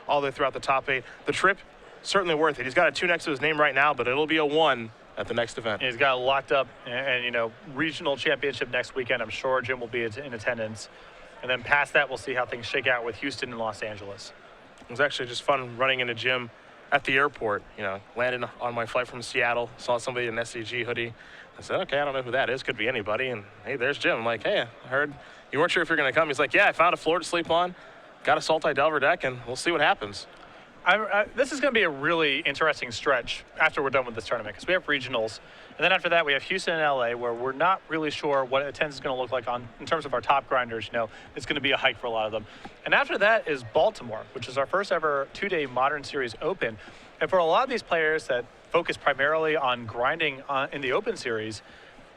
all the way throughout the top 8. The trip, certainly worth it. He's got a 2 next to his name right now, but it'll be a 1 at the next event. He's got it locked up, and you know, regional championship next weekend. I'm sure Jim will be in attendance. And then past that, we'll see how things shake out with Houston and Los Angeles. It was actually just fun running into Jim at the airport. You know, landed on my flight from Seattle, saw somebody in an SCG hoodie. I said, okay, I don't know who that is. Could be anybody. And hey, there's Jim. I'm like, hey, I heard you weren't sure if you're going to come. He's like, yeah, I found a floor to sleep on, got a Sultai Delver deck, and we'll see what happens. This is going to be a really interesting stretch after we're done with this tournament, because we have regionals, and then after that we have Houston and LA, where we're not really sure what attendance is going to look like in terms of our top grinders. You know, it's going to be a hike for a lot of them. And after that is Baltimore, which is our first ever 2-day Modern Series Open. And for a lot of these players that focus primarily on grinding in the Open Series,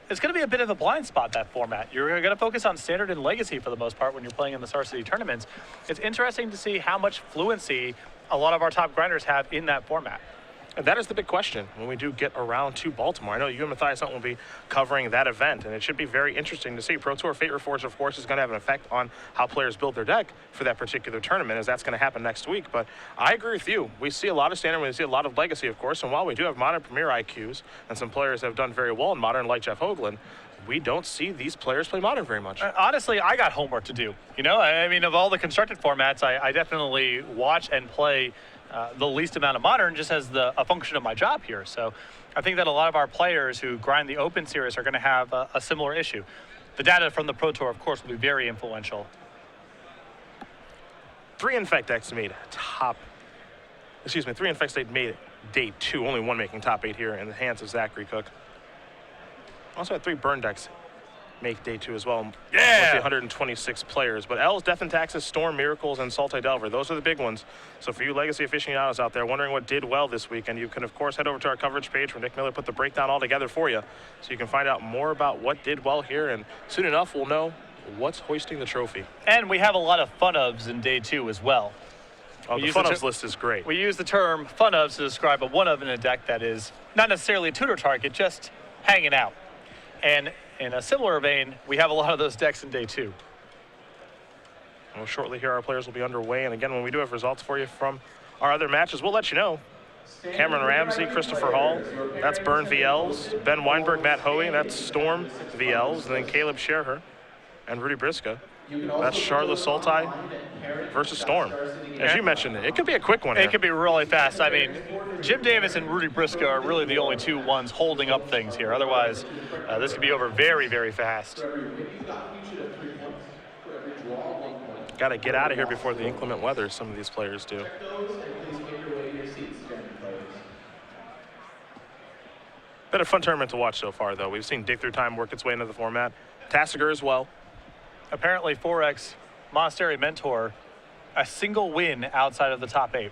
it's going to be a bit of a blind spot, that format. You're going to focus on Standard and Legacy for the most part when you're playing in the Star City tournaments. It's interesting to see how much fluency a lot of our top grinders have in that format. And that is the big question when we do get around to Baltimore. I know you and Matthias Hunt will be covering that event, and it should be very interesting to see. Pro Tour Fate Reforged, of course, is going to have an effect on how players build their deck for that particular tournament, as that's going to happen next week. But I agree with you. We see a lot of Standard, we see a lot of Legacy, of course, and while we do have Modern Premier IQs, and some players have done very well in Modern, like Jeff Hoagland, we don't see these players play Modern very much. Honestly, I got homework to do. You know, I mean, of all the constructed formats, I definitely watch and play the least amount of Modern, just as a function of my job here. So I think that a lot of our players who grind the Open Series are going to have a similar issue. The data from the Pro Tour, of course, will be very influential. 3 Infect decks made 3 Infect decks made day 2, only 1 making top 8 here in the hands of Zachary Koch. Also had 3 Burn decks make day 2 as well. Yeah! With the 126 players. But L's, Death and Taxes, Storm, Miracles, and Sultai Delver, those are the big ones. So for you Legacy aficionados out there wondering what did well this weekend, you can, of course, head over to our coverage page where Nick Miller put the breakdown all together for you. So you can find out more about what did well here, and soon enough we'll know what's hoisting the trophy. And we have a lot of fun-ofs in day 2 as well. Oh, the fun-ofs list is great. We use the term fun-ofs to describe a one-of in a deck that is not necessarily a tutor target, just hanging out. And in a similar vein, we have a lot of those decks in day 2. Well, shortly here, our players will be underway. And again, when we do have results for you from our other matches, we'll let you know. Cameron Ramsey, Christopher Hall, that's Burn VLs. Ben Weinberg, Matt Hoey, that's Storm VLs. And then Caleb Scherher and Rudy Brisca. That's Charlotte Sultai versus Storm. As you mentioned, it could be a quick one here. It could be really fast. I mean, Jim Davis and Rudy Brisca are really the only 2 ones holding up things here. Otherwise, this could be over very, very fast. Got to get out of here before the inclement weather, some of these players do. Been a fun tournament to watch so far, though. We've seen Dig Through Time work its way into the format. Tassiger as well. Apparently, 4X Monastery Mentor, a single win outside of the top 8.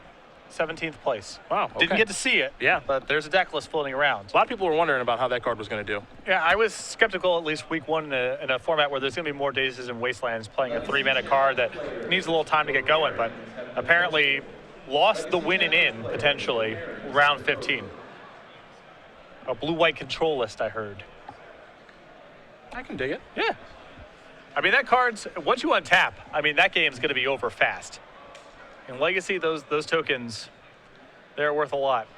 17th place. Wow, okay. Didn't get to see it. Yeah. But there's a deck list floating around. A lot of people were wondering about how that card was going to do. Yeah, I was skeptical at least week 1 in a format where there's going to be more Dazes and Wastelands playing a 3-mana card that needs a little time to get going, but apparently lost the win and in, potentially, round 15. A blue-white control list, I heard. I can dig it. Yeah. I mean, that card's, once you untap, I mean, that game's going to be over fast. In Legacy, those tokens, they're worth a lot.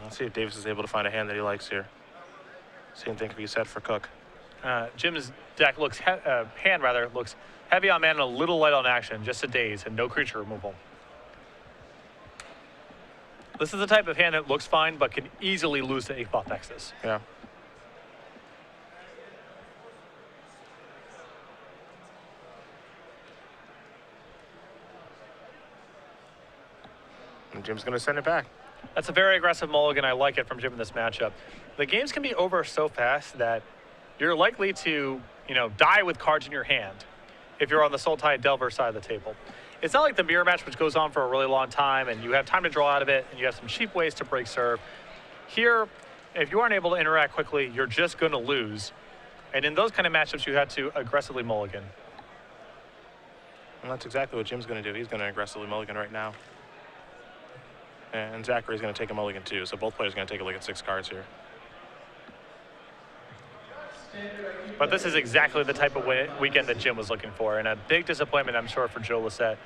Let's see if Davis is able to find a hand that he likes here. Same thing can be said for Cook. Jim's deck looks, hand rather, looks heavy on mana and a little light on action, just a daze and no creature removal. This is the type of hand that looks fine, but can easily lose to Inkmoth Nexus. Yeah. And Jim's going to send it back. That's a very aggressive mulligan. I like it from Jim in this matchup. The games can be over so fast that you're likely to, die with cards in your hand if you're on the Sultai Delver side of the table. It's not like the mirror match, which goes on for a really long time, and you have time to draw out of it, and you have some cheap ways to break serve. Here, if you aren't able to interact quickly, you're just going to lose. And in those kind of matchups, you have to aggressively mulligan. And that's exactly what Jim's going to do. He's going to aggressively mulligan right now. And Zachary's going to take a mulligan too, so both players are going to take a look at 6 cards here. But this is exactly the type of weekend that Jim was looking for, and a big disappointment, I'm sure, for Joe Lissette.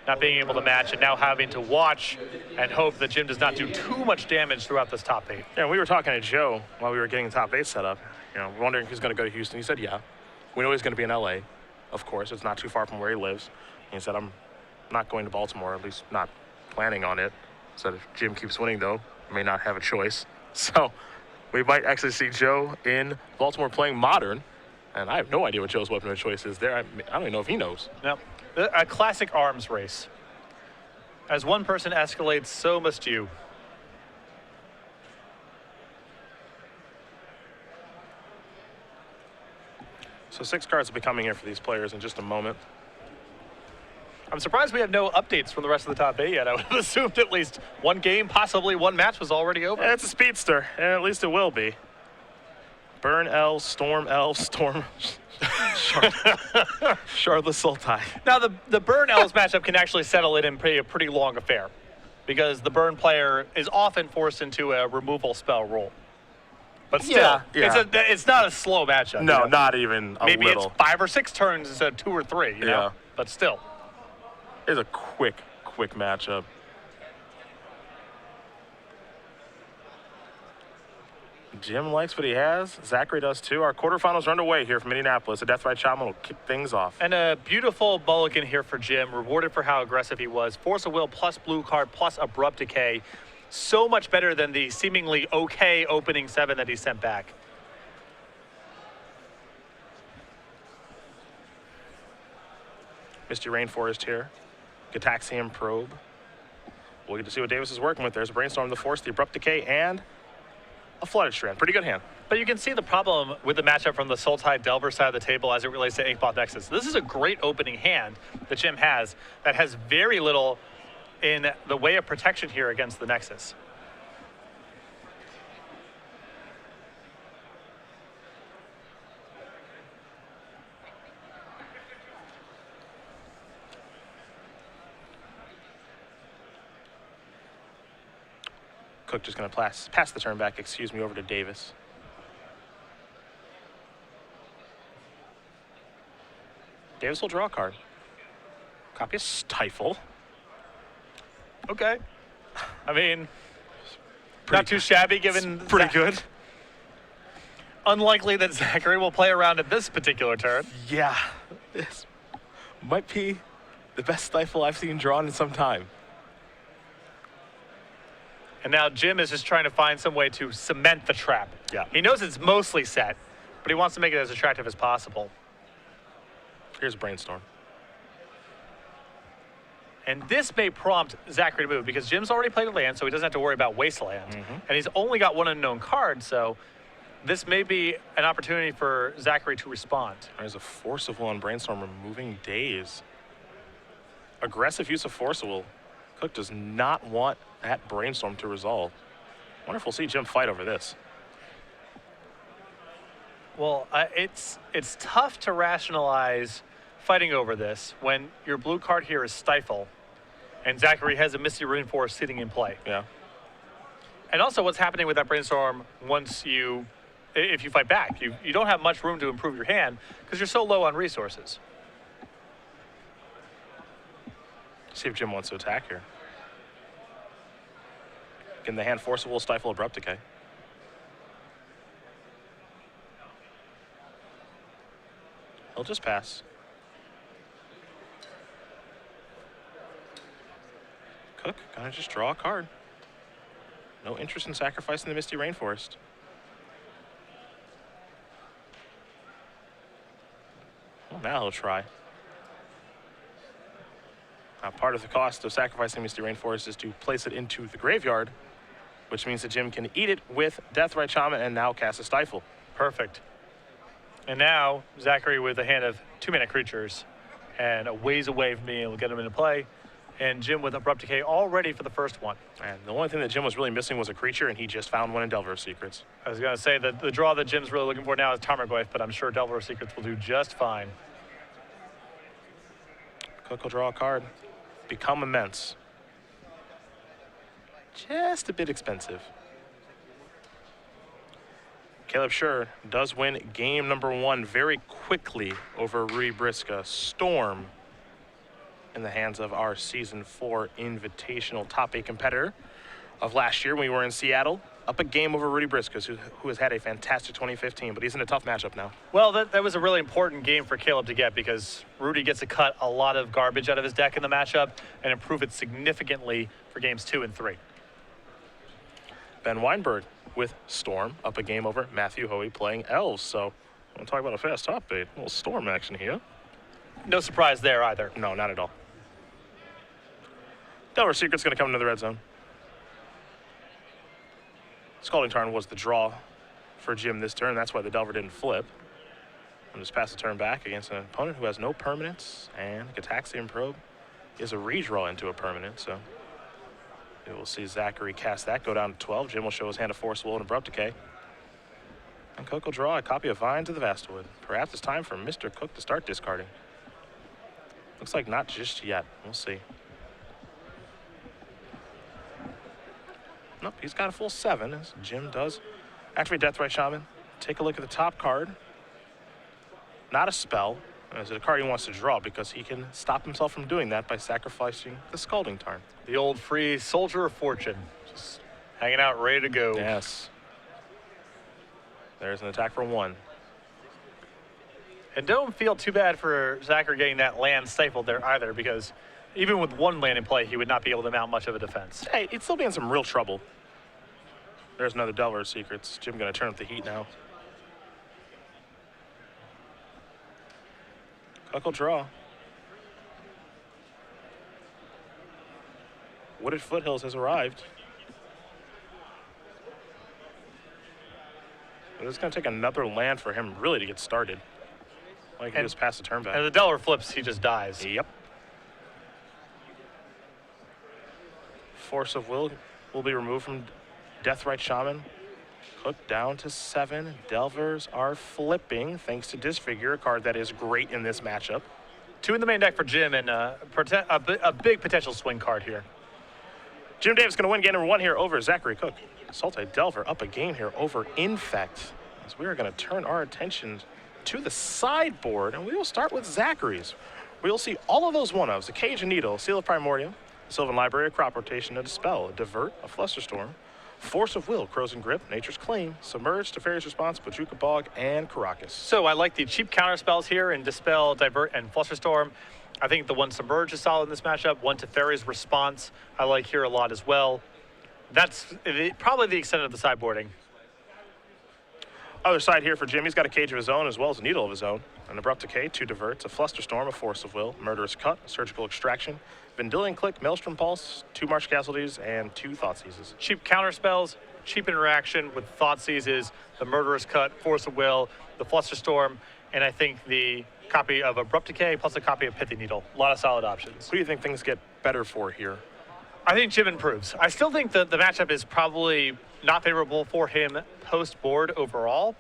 Not being able to match and now having to watch and hope that Jim does not do too much damage throughout this top 8. Yeah, we were talking to Joe while we were getting the top 8 set up, wondering if he's going to go to Houston. He said, yeah. We know he's going to be in LA, of course. It's not too far from where he lives. And he said, I'm not going to Baltimore, at least not planning on it. Said if Jim keeps winning, though, I may not have a choice. So we might actually see Joe in Baltimore playing Modern. And I have no idea what Joe's weapon of choice is there. I don't even know if he knows. No. A classic arms race. As one person escalates, so must you. So 6 cards will be coming here for these players in just a moment. I'm surprised we have no updates from the rest of the top 8 yet. I would have assumed at least one game, possibly one match was already over. Yeah, it's a speedster, and at least it will be. Burn Elves, Storm Elves, Storm... Charlotte Sultai. Now, the Burn Elves matchup can actually settle it in a pretty long affair because the Burn player is often forced into a removal spell rule. But still, it's not a slow matchup. No, not even a Maybe little. It's 5 or 6 turns instead of 2 or 3, you know? But still. It's a quick matchup. Jim likes what he has. Zachary does too. Our quarterfinals are underway here from Indianapolis. The Death by Shaman will kick things off. And a beautiful mulligan here for Jim, rewarded for how aggressive he was. Force of Will plus blue card plus Abrupt Decay. So much better than the seemingly okay opening 7 that he sent back. Misty Rainforest here. Gataxian Probe. We'll get to see what Davis is working with. There's a Brainstorm, the Force, the Abrupt Decay, and a Flooded Strand. Pretty good hand. But you can see the problem with the matchup from the Sultai Delver side of the table as it relates to Inkmoth Nexus. This is a great opening hand that Jim has that has very little in the way of protection here against the Nexus. Koch just going to pass the turn back, over to Davis. Davis will draw a card. Copy a Stifle. Okay. I mean, not too shabby given... Pretty good. Unlikely that Zachary will play around at this particular turn. Yeah. This might be the best Stifle I've seen drawn in some time. And now Jim is just trying to find some way to cement the trap. Yeah. He knows it's mostly set, but he wants to make it as attractive as possible. Here's Brainstorm. And this may prompt Zachary to move because Jim's already played a land, so he doesn't have to worry about Wasteland. And he's only got one unknown card, so this may be an opportunity for Zachary to respond. There's a Force of Will on Brainstorm, removing Daze. Aggressive use of Force of Will. Koch does not want that Brainstorm to resolve. I wonder if we'll see Jim fight over this. Well, it's tough to rationalize fighting over this when your blue card here is Stifle, and Zachary has a Misty Rainforest sitting in play. Yeah. And also what's happening with that Brainstorm if you fight back. You don't have much room to improve your hand because you're so low on resources. See if Jim wants to attack here. Can the hand Force of Will, Stifle, Abrupt Decay? He'll just pass. Koch gonna just draw a card. No interest in sacrificing the Misty Rainforest. Well, now he'll try. Now, part of the cost of sacrificing Misty Rainforest is to place it into the graveyard, which means that Jim can eat it with Deathrite Shaman and now cast a Stifle. Perfect. And now, Zachary with a hand of 2-mana creatures and a ways away from being able to get them into play. And Jim with Abrupt Decay all ready for the first one. And the only thing that Jim was really missing was a creature, and he just found one in Delver of Secrets. I was going to say that the draw that Jim's really looking for now is Tarmogoyf, but I'm sure Delver of Secrets will do just fine. Koch will draw a card. Become Immense. Just a bit expensive. Caleb Schur does win game number 1 very quickly over Rudy Brisca. Storm in the hands of our Season 4 Invitational top 8 competitor of last year when we were in Seattle. Up a game over Rudy Brisca, who has had a fantastic 2015, but he's in a tough matchup now. Well, that was a really important game for Caleb to get because Rudy gets to cut a lot of garbage out of his deck in the matchup and improve it significantly for games 2 and 3. Ben Weinberg with Storm up a game over Matthew Hoey playing Elves. So I want to talk about a fast top 8. A little Storm action here. No surprise there either. No, not at all. Delver Secret's going to come into the red zone. Scalding Tarn was the draw for Jim this turn. That's why the Delver didn't flip. And just pass the turn back against an opponent who has no permanents. And Gataxian Probe is a redraw into a permanent. So we will see Zachary cast that, go down to 12. Jim will show his hand of Force Will and Abrupt Decay. And Koch will draw a copy of Vines of the Vastwood. Perhaps it's time for Mr. Cook to start discarding. Looks like not just yet. We'll see. Nope, he's got a full 7, as Jim does. Activate Deathrite Shaman. Take a look at the top card. Not a spell. Is it a card he wants to draw? Because he can stop himself from doing that by sacrificing the Scalding Tarn. The old free Soldier of Fortune. Just hanging out, ready to go. Yes. There's an attack for 1. And don't feel too bad for Zachary getting that land stifled there either, because even with 1 land in play, he would not be able to mount much of a defense. Hey, he'd still be in some real trouble. There's another Delver Secrets. Jim going to turn up the heat now. Cook will draw. Wooded Foothills has arrived. But it's going to take another land for him really to get started. All he can do is pass the turn back. As the Delver flips, he just dies. Yep. Force of Will be removed from Deathrite Shaman. Cook down to 7. Delvers are flipping thanks to Disfigure, a card that is great in this matchup. 2 in the main deck for Jim and a big potential swing card here. Jim Davis going to win game number 1 here over Zachary Cook. Sultai Delver up a game here over Infect. As we are going to turn our attention to the sideboard, and we will start with Zachary's. We will see all of those one-ofs: a Cage and Needle, Seal of Primordium, Sylvan Library, a Crop Rotation, a Dispel, a Divert, a Flusterstorm, Force of Will, Crows and Grip, Nature's Claim, Submerge, Teferi's Response, Bojuka Bog, and Caracas. So I like the cheap counter spells here in Dispel, Divert, and Flusterstorm. I think the 1 Submerge is solid in this matchup. 1 Teferi's Response I like here a lot as well. That's probably the extent of the sideboarding. Other side here for Jim, he's got a Cage of his own as well as a Needle of his own. An Abrupt Decay, 2 Diverts, a Flusterstorm, a Force of Will, Murderous Cut, Surgical Extraction, Vendilion Click, Maelstrom Pulse, 2 March Casualties, and 2 Thoughtseizes. Cheap counter spells, cheap interaction with Thoughtseizes, the Murderous Cut, Force of Will, the Flusterstorm, and I think the copy of Abrupt Decay plus a copy of Pithy Needle. A lot of solid options. Who do you think things get better for here? I think Jim improves. I still think that the matchup is probably not favorable for him post-board overall,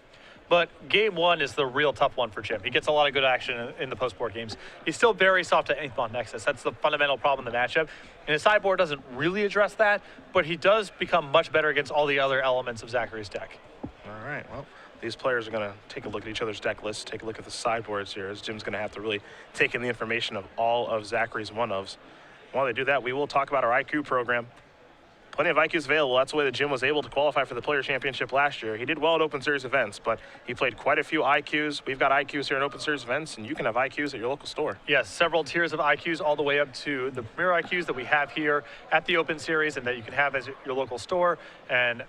but game 1 is the real tough one for Jim. He gets a lot of good action in the post-board games. He's still very soft at Inkmoth Nexus. That's the fundamental problem in the matchup. And his sideboard doesn't really address that, but he does become much better against all the other elements of Zachary's deck. All right, well, these players are going to take a look at each other's deck lists, take a look at the sideboards here, as Jim's going to have to really take in the information of all of Zachary's one-ofs. While they do that, we will talk about our IQ program. Plenty of IQs available. That's the way that Jim was able to qualify for the Player Championship last year. He did well at Open Series events, but he played quite a few IQs. We've got IQs here in Open Series events, and you can have IQs at your local store. Yes, several tiers of IQs all the way up to the Premier IQs that we have here at the Open Series and that you can have as your local store. And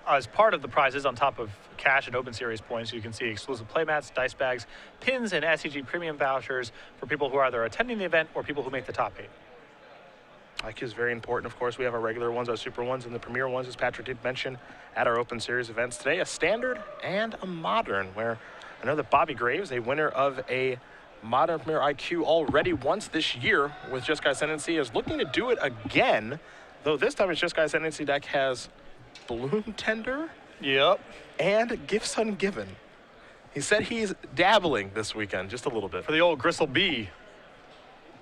as part of the prizes, on top of cash and Open Series points, you can see exclusive playmats, dice bags, pins, and SCG premium vouchers for people who are either attending the event or people who make the top 8. IQ is very important. Of course, we have our regular ones, our super ones, and the premier ones, as Patrick did mention, at our Open Series events today. A standard and a modern, where I know that Bobby Graves, a winner of a modern premier IQ already once this year with Just Guy Ascendancy, is looking to do it again, though this time his Just Guy Ascendancy deck has Bloom Tender and Gifts Ungiven. He said he's dabbling this weekend just a little bit. For the old Gristle Bee.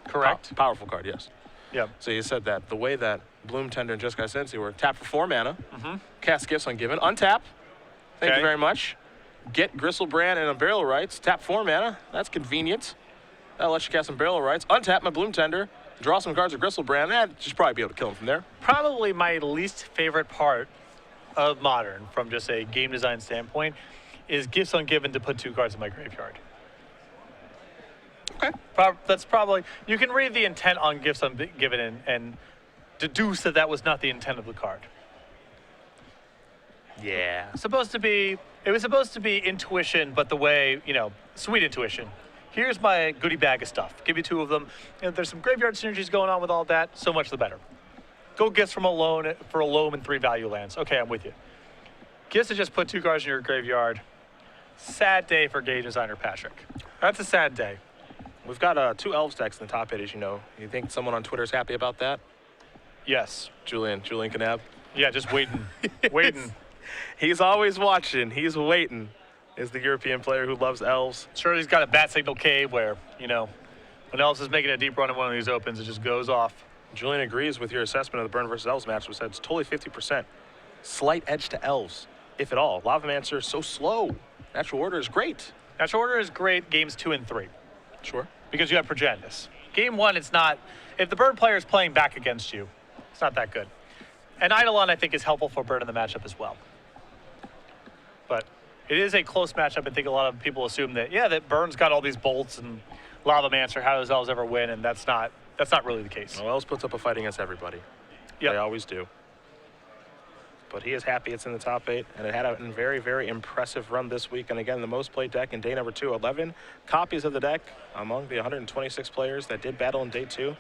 Correct. Powerful card, yes. Yep. So you said that the way that Bloom Tender and Just Guy Ascendancy work: tap for 4 mana, cast Gifts Ungiven, untap. Thank you very much. get Gristlebrand and Unburial Rights. Tap 4 mana. That's convenient. That'll let you cast some Burial Rights. Untap my Bloom Tender. Draw some cards with Gristlebrand. That should probably be able to kill him from there. Probably my least favorite part of Modern, from just a game design standpoint, is Gifts Ungiven to put 2 cards in my graveyard. Okay. That's probably, you can read the intent on Gifts Ungiven and deduce that that was not the intent of the card. Yeah. It was supposed to be intuition, but the way, sweet intuition. Here's my goodie bag of stuff. Give you 2 of them. And if there's some graveyard synergies going on with all that, so much the better. Go Gifts from a loan for a loam and 3 value lands. Okay, I'm with you. Gifts to just put 2 cards in your graveyard. Sad day for game designer Patrick. That's a sad day. We've got 2 Elves decks in the top 8, as you know. You think someone on Twitter is happy about that? Yes. Julian Canab. Yeah, just waiting. Waiting. He's always watching. He's waiting. Is the European player who loves Elves. Sure, he's got a Bat Signal Cave where, when Elves is making a deep run in one of these opens, it just goes off. Julian agrees with your assessment of the Burn versus Elves match, which said it's totally 50%. Slight edge to Elves, if at all. Lavamancer is so slow. Natural Order is great. Natural Order is great games 2 and 3. Sure. Because you have Progenitus. Game 1, it's not. If the Burn player is playing back against you, it's not that good. And Eidolon, I think, is helpful for Burn in the matchup as well. But it is a close matchup. I think a lot of people assume that, that Burn's got all these bolts and Lavamancer, how does Elves ever win? And that's not really the case. Well, Elves puts up a fight against everybody. Yep. They always do. But he is happy it's in the top 8, and it had a very, very impressive run this week. And again, the most played deck in day number 2, 11 copies of the deck among the 126 players that did battle in day 2.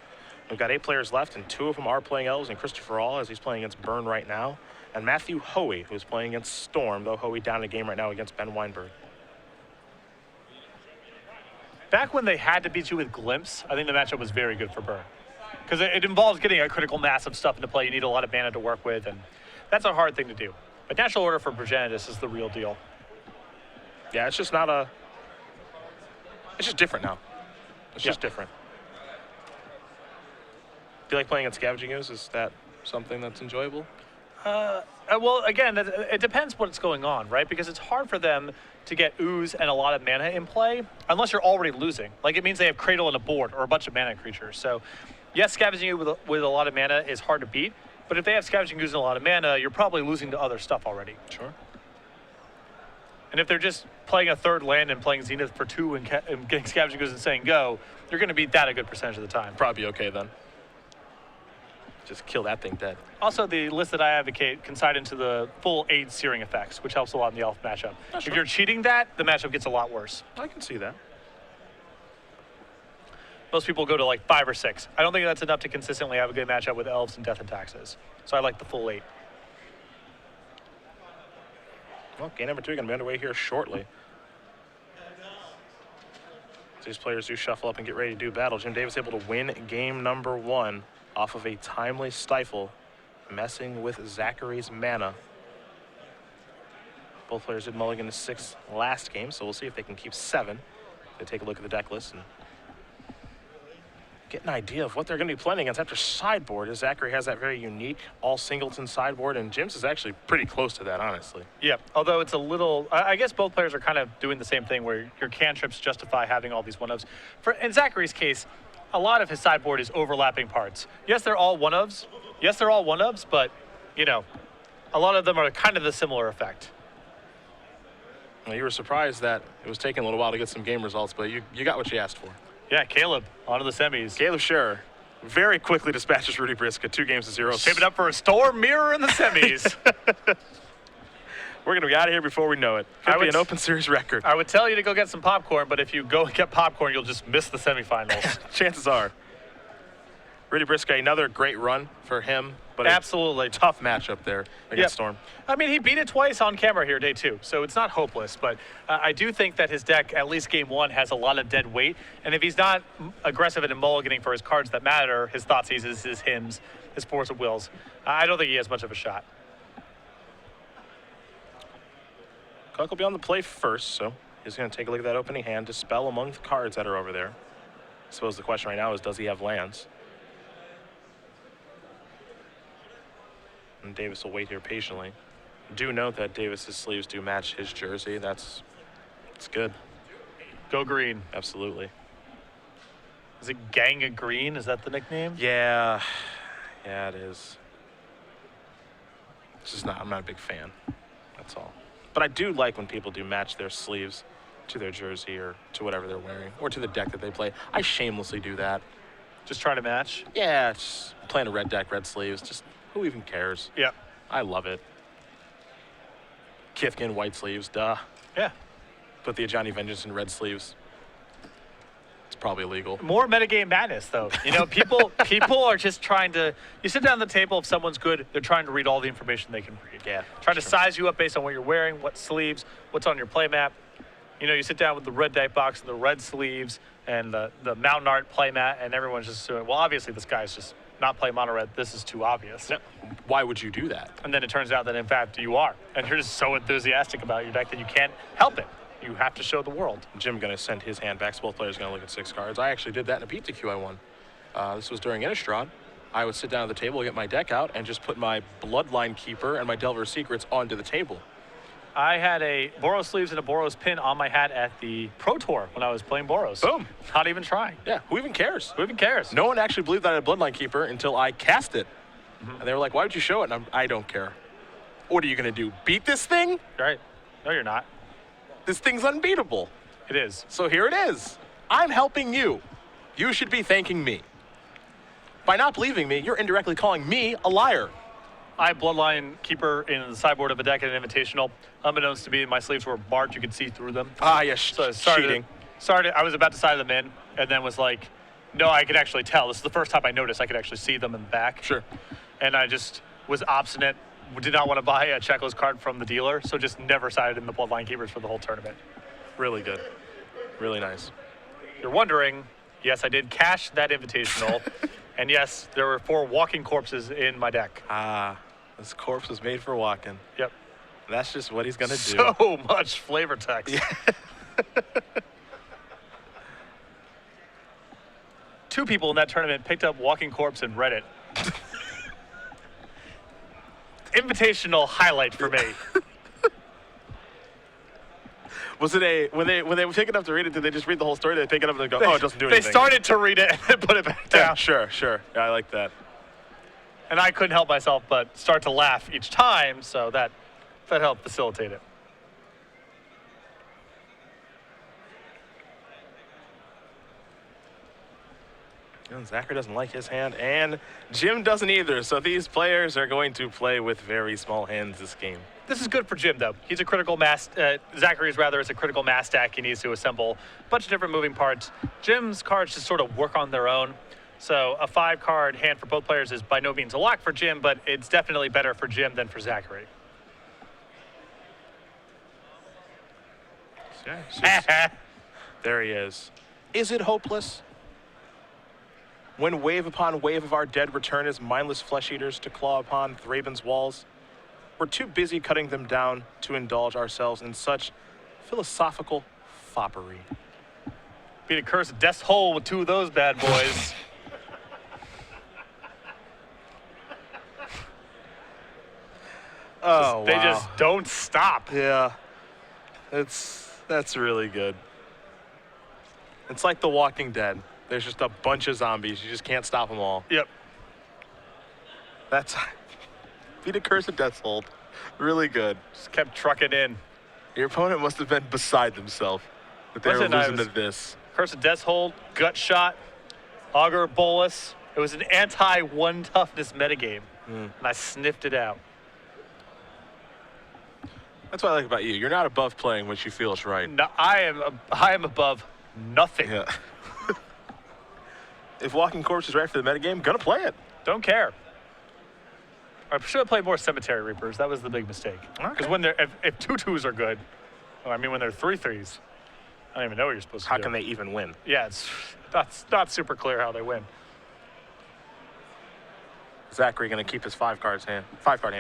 We've got 8 players left, and 2 of them are playing Elves, and Christopher All, as he's playing against Burn right now, and Matthew Hoey, who's playing against Storm, though Hoey down a game right now against Ben Weinberg. Back when they had to beat you with Glimpse, I think the matchup was very good for Burn. Because it involves getting a critical mass of stuff into play. You need a lot of mana to work with, and that's a hard thing to do. But Natural Order for Progenitus is the real deal. Yeah, it's just not a... It's just different now. It's just different. Do you like playing at Scavenging Ooze? Is that something that's enjoyable? Well, again, it depends what's going on, right? Because it's hard for them to get Ooze and a lot of mana in play unless you're already losing. Like, it means they have Cradle and a board or a bunch of mana creatures. So, yes, Scavenging Ooze with a lot of mana is hard to beat, but if they have Scavenging Ooze and a lot of mana, you're probably losing to other stuff already. Sure. And if they're just playing a 3rd land and playing Zenith for 2 and getting Scavenging Ooze and saying go, you're going to beat that a good percentage of the time. Probably okay then. Just kill that thing dead. Also, the list that I advocate can side into the full 8 Searing effects, which helps a lot in the Elf matchup. Oh, sure. If you're cheating that, the matchup gets a lot worse. I can see that. Most people go to like 5 or 6. I don't think that's enough to consistently have a good matchup with Elves and Death and Taxes. So I like the full 8. Well, game number 2 going to be underway here shortly. These players do shuffle up and get ready to do battle. Jim Davis able to win game number 1 off of a timely stifle, messing with Zachary's mana. Both players did mulligan to 6 last game, so we'll see if they can keep 7. They take a look at the deck list and get an idea of what they're going to be playing against after sideboard, as Zachary has that very unique all-singleton sideboard, and Jim's is actually pretty close to that, honestly. Yeah, although it's a little... I guess both players are kind of doing the same thing where your cantrips justify having all these one-ofs. In Zachary's case, a lot of his sideboard is overlapping parts. Yes, they're all one-ofs. But, a lot of them are kind of the similar effect. Well, you were surprised that it was taking a little while to get some game results, but you got what you asked for. Yeah, Caleb, on to the semis. Caleb Scherer very quickly dispatches Rudy Briska 2-0. Shaping up for a Storm Mirror in the semis. We're going to be out of here before we know it. Could be an open series record. I would tell you to go get some popcorn, but if you go and get popcorn, you'll just miss the semifinals. Chances are. Rudy Briska, another great run for him, but absolutely a tough matchup there against Storm. I mean, he beat it twice on camera here, day 2, so it's not hopeless, but I do think that his deck, at least game 1, has a lot of dead weight, and if he's not aggressive and mulliganing for his cards that matter, his Thoughtseizes, his Hymns, his Force of Wills, I don't think he has much of a shot. Koch will be on the play first, so he's going to take a look at that opening hand, dispel among the cards that are over there. I suppose the question right now is, does he have lands? And Davis will wait here patiently. Do note that Davis's sleeves do match his jersey. That's It's good. Go green. Absolutely. Is it Gang of Green? Is that the nickname? Yeah. Yeah, it is. It's just not, I'm not a big fan. That's all. But I do like when people do match their sleeves to their jersey or to whatever they're wearing or to the deck that they play. I shamelessly do that. Just try to match? Yeah, it's playing a red deck, red sleeves. Just who even cares? Yeah. I love it. Kithkin, white sleeves, duh. Yeah. Put the Ajani Vengeance in red sleeves. It's probably illegal. More metagame madness, though. You know, people are just trying to. You sit down at the table. If someone's good, they're trying to read all the information they can read. Yeah. Trying to size you up based on what you're wearing, what sleeves, what's on your play map. You know, you sit down with the red deck box, the red sleeves, and the Mountain Art play mat, and everyone's just doing. Well, obviously this guy's just not playing mono red. This is too obvious. No. Why would you do that? And then it turns out that in fact you are, and you're just so enthusiastic about your deck that you can't help it. You have to show the world. Jim going to send his hand back, so both players are going to look at 6 cards. I actually did that in a pizza queue I won. This was during Innistrad. I would sit down at the table, get my deck out, and just put my Bloodline Keeper and my Delver Secrets onto the table. I had a Boros sleeves and a Boros pin on my hat at the Pro Tour when I was playing Boros. Boom. Not even trying. Yeah, who even cares? Who even cares? No one actually believed that I had a Bloodline Keeper until I cast it. And they were like, why would you show it? And I don't care. What are you going to do, beat this thing? Right. No, you're not. This thing's unbeatable. It is. So here it is. I'm helping you. You should be thanking me. By not believing me, you're indirectly calling me a liar. I have Bloodline Keeper in the sideboard of a deck at an Invitational. Unbeknownst to me, my sleeves were marked. You could see through them. Ah, yes, So cheating. I was about to side them in, and then was like, no, I could actually tell. This is the first time I noticed I could actually see them in the back. Sure. And I just was obstinate. Did not want to buy a checklist card from the dealer, so just never sided in the Bloodline Keepers for the whole tournament. Really good. Really nice. You're wondering, yes, I did cash that Invitational, and yes, there were 4 walking corpses in my deck. Ah, this corpse was made for walking. Yep. That's just what he's going to do. So much flavor text. Yeah. 2 people in that tournament picked up Walking Corpse and read it. Invitational highlight for me. Was it when they pick it up to read it, did they just read the whole story? Did they pick it up and go, oh, it doesn't do anything? They started to read it and then put it back down. Yeah, sure. Yeah, I like that. And I couldn't help myself but start to laugh each time, so that helped facilitate it. And Zachary doesn't like his hand, and Jim doesn't either. So these players are going to play with very small hands this game. This is good for Jim, though. He's a critical mass. Zachary's rather is a critical mass stack. He needs to assemble a bunch of different moving parts. Jim's cards just sort of work on their own. So a 5-card hand for both players is by no means a lock for Jim, but it's definitely better for Jim than for Zachary. Yeah, there he is. Is it hopeless? When wave upon wave of our dead return as mindless flesh eaters to claw upon Thraben's walls, we're too busy cutting them down to indulge ourselves in such philosophical foppery. Beat a cursed death's hole with 2 of those bad boys. Oh, They just don't stop. Yeah, that's really good. It's like The Walking Dead. There's just a bunch of zombies. You just can't stop them all. Yep. That's beat a curse of Death's Hold. Really good. Just kept trucking in. Your opponent must have been beside themselves that they were losing to this. Curse of Death's Hold, Gut Shot, Augur Bolus. It was an anti-1 toughness metagame, and I sniffed it out. That's what I like about you. You're not above playing what you feel is right. No, I am above nothing. Yeah. If Walking Corpse is right for the metagame, gonna play it. Don't care. I should have played more Cemetery Reapers. That was the big mistake. Because when they're if 2/2s are good, well, I mean when they're 3/3s, I don't even know what you're supposed to do. How can they even win? Yeah, that's not super clear how they win. Zachary gonna keep his 5-card hand,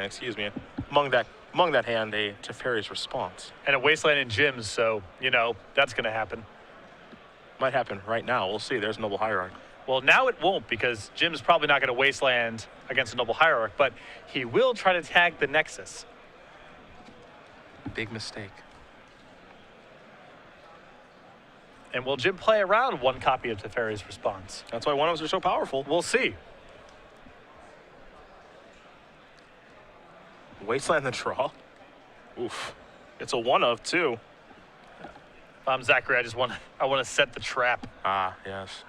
excuse me. Among that hand, a Teferi's Response. And a Wasteland in gyms, so you know that's gonna happen. Might happen right now. We'll see. There's Noble Hierarch. Well, now it won't because Jim's probably not going to Wasteland against a Noble Hierarch, but he will try to tag the Nexus. Big mistake. And will Jim play around one copy of Teferi's Response? That's why one-ofs are so powerful. We'll see. Wasteland the draw. Oof. It's a one-of, too. If I'm Zachary, I want to set the trap. Ah, yes.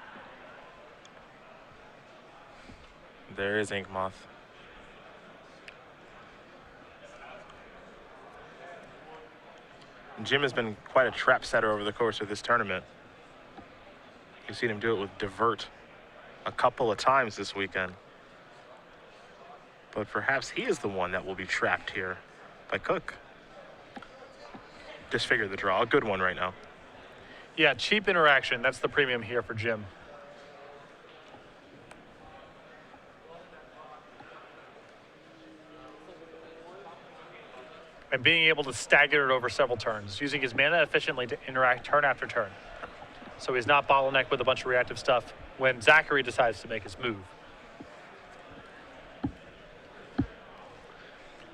There is Ink Moth. Jim has been quite a trap setter over the course of this tournament. You've seen him do it with Divert a couple of times this weekend. But perhaps he is the one that will be trapped here by Koch. Disfigure the draw. A good one right now. Yeah, cheap interaction. That's the premium here for Jim. And being able to stagger it over several turns, using his mana efficiently to interact turn after turn. So he's not bottlenecked with a bunch of reactive stuff when Zachary decides to make his move.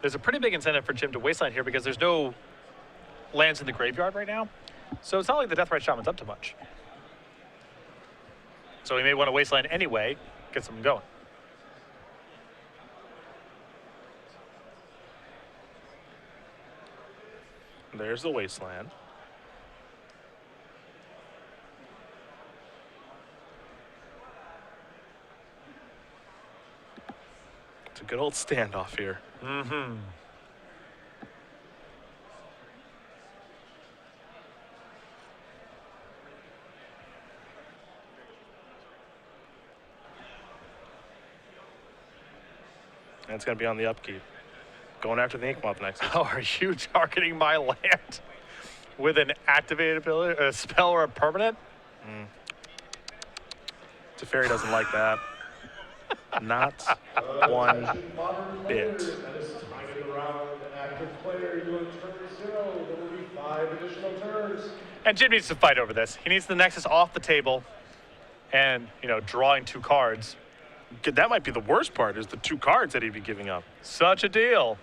There's a pretty big incentive for Jim to wasteland here because there's no lands in the graveyard right now. So it's not like the Deathrite Shaman's up to much. So he may want to wasteland anyway, get something going. There's the wasteland. It's a good old standoff here. Mm-hmm. And it's going to be on the upkeep. Going after the Ink Moth next. Oh, are you targeting my land with an activated ability, a spell or a permanent? Teferi doesn't like that. Not one bit. And Jim needs to fight over this. He needs the Nexus off the table and, drawing 2 cards. That might be the worst part, is the 2 cards that he'd be giving up. Such a deal.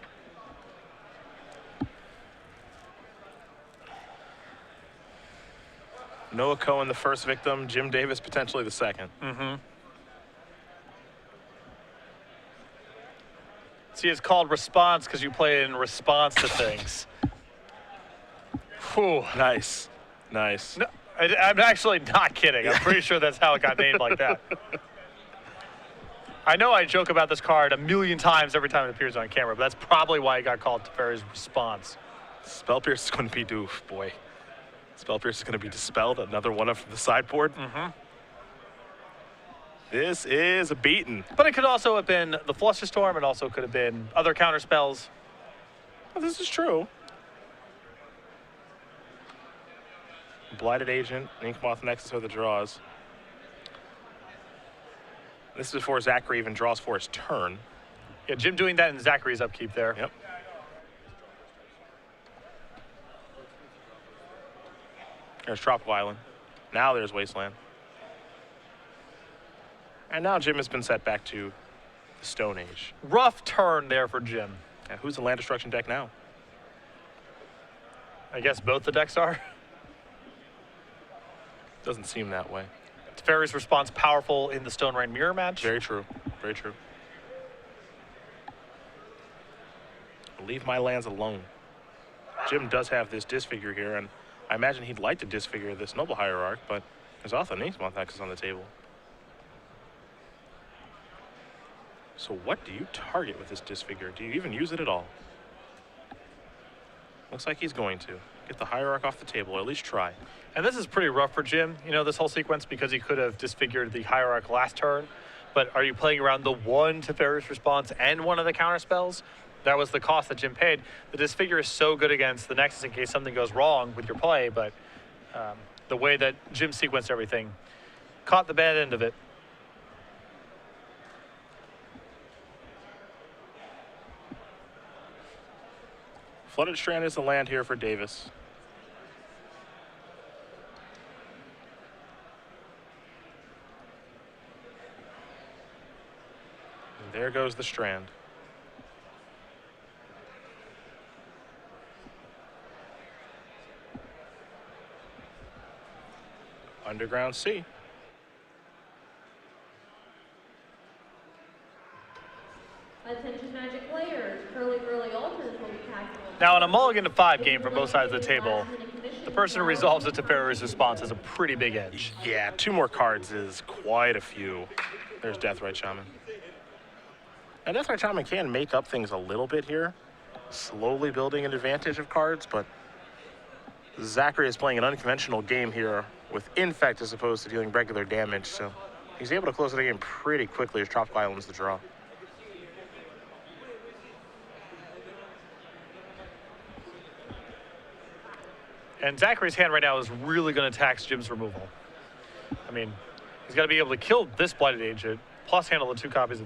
Noah Cohen, the first victim. Jim Davis, potentially the second. Mm-hmm. See, it's called response because you play in response to things. Whew. Nice. Nice. No, I'm actually not kidding. I'm pretty sure that's how it got named like that. I know I joke about this card a million times every time it appears on camera, but that's probably why it got called Teferi's Response. Spell Pierce is going to be doof, boy. Spell Pierce is going to be dispelled. Another one up from the sideboard. Mm-hmm. This is a beaten. But it could also have been the Flusterstorm. It also could have been other counter spells. Well, this is true. Blighted Agent, Ink Moth Nexus are the draws. This is before Zachary even draws for his turn. Yeah, Jim doing that in Zachary's upkeep there. Yep. There's Tropical Island. Now there's Wasteland. And now Jim has been set back to the Stone Age. Rough turn there for Jim. And who's the land destruction deck now? I guess both the decks are. Doesn't seem that way. Teferi's Response powerful in the Stone Rain Mirror match. Very true. Very true. Leave my lands alone. Jim does have this disfigure here, and I imagine he'd like to disfigure this Noble Hierarch, but there's also an Ink Moth Nexus on the table. So what do you target with this disfigure? Do you even use it at all? Looks like he's going to. Get the Hierarch off the table, or at least try. And this is pretty rough for Jim, this whole sequence, because he could have disfigured the Hierarch last turn. But are you playing around the one Teferi's Response and one of the counter spells? That was the cost that Jim paid. The disfigure is so good against the Nexus in case something goes wrong with your play, but the way that Jim sequenced everything caught the bad end of it. Flooded Strand is the land here for Davis. And there goes the Strand. Underground C. Attention Magic players, early altars will be taxable. Now, in a mulligan to 5 game from both sides of the table, the person who resolves it to Teferi's response has a pretty big edge. Yeah, 2 more cards is quite a few. There's Deathrite Shaman. And Deathrite Shaman can make up things a little bit here, slowly building an advantage of cards, but Zachary is playing an unconventional game here with Infect as opposed to dealing regular damage, so he's able to close the game pretty quickly as Tropical Island's the draw. And Zachary's hand right now is really going to tax Jim's removal. I mean, he's got to be able to kill this Blighted Agent, plus handle the 2 copies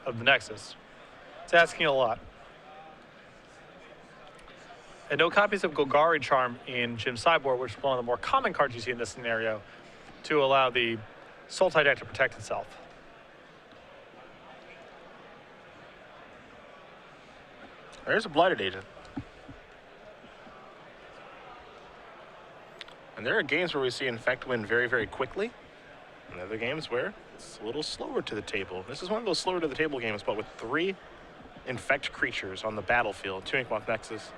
of the Nexus. It's asking a lot. And no copies of Golgari Charm in Jim's sideboard, which is one of the more common cards you see in this scenario, to allow the Sultai deck to protect itself. There's a Blighted Agent. And there are games where we see Infect win very, very quickly. And other games where it's a little slower to the table. This is one of those slower to the table games, but with 3 Infect creatures on the battlefield, 2 Inkmoth Nexus,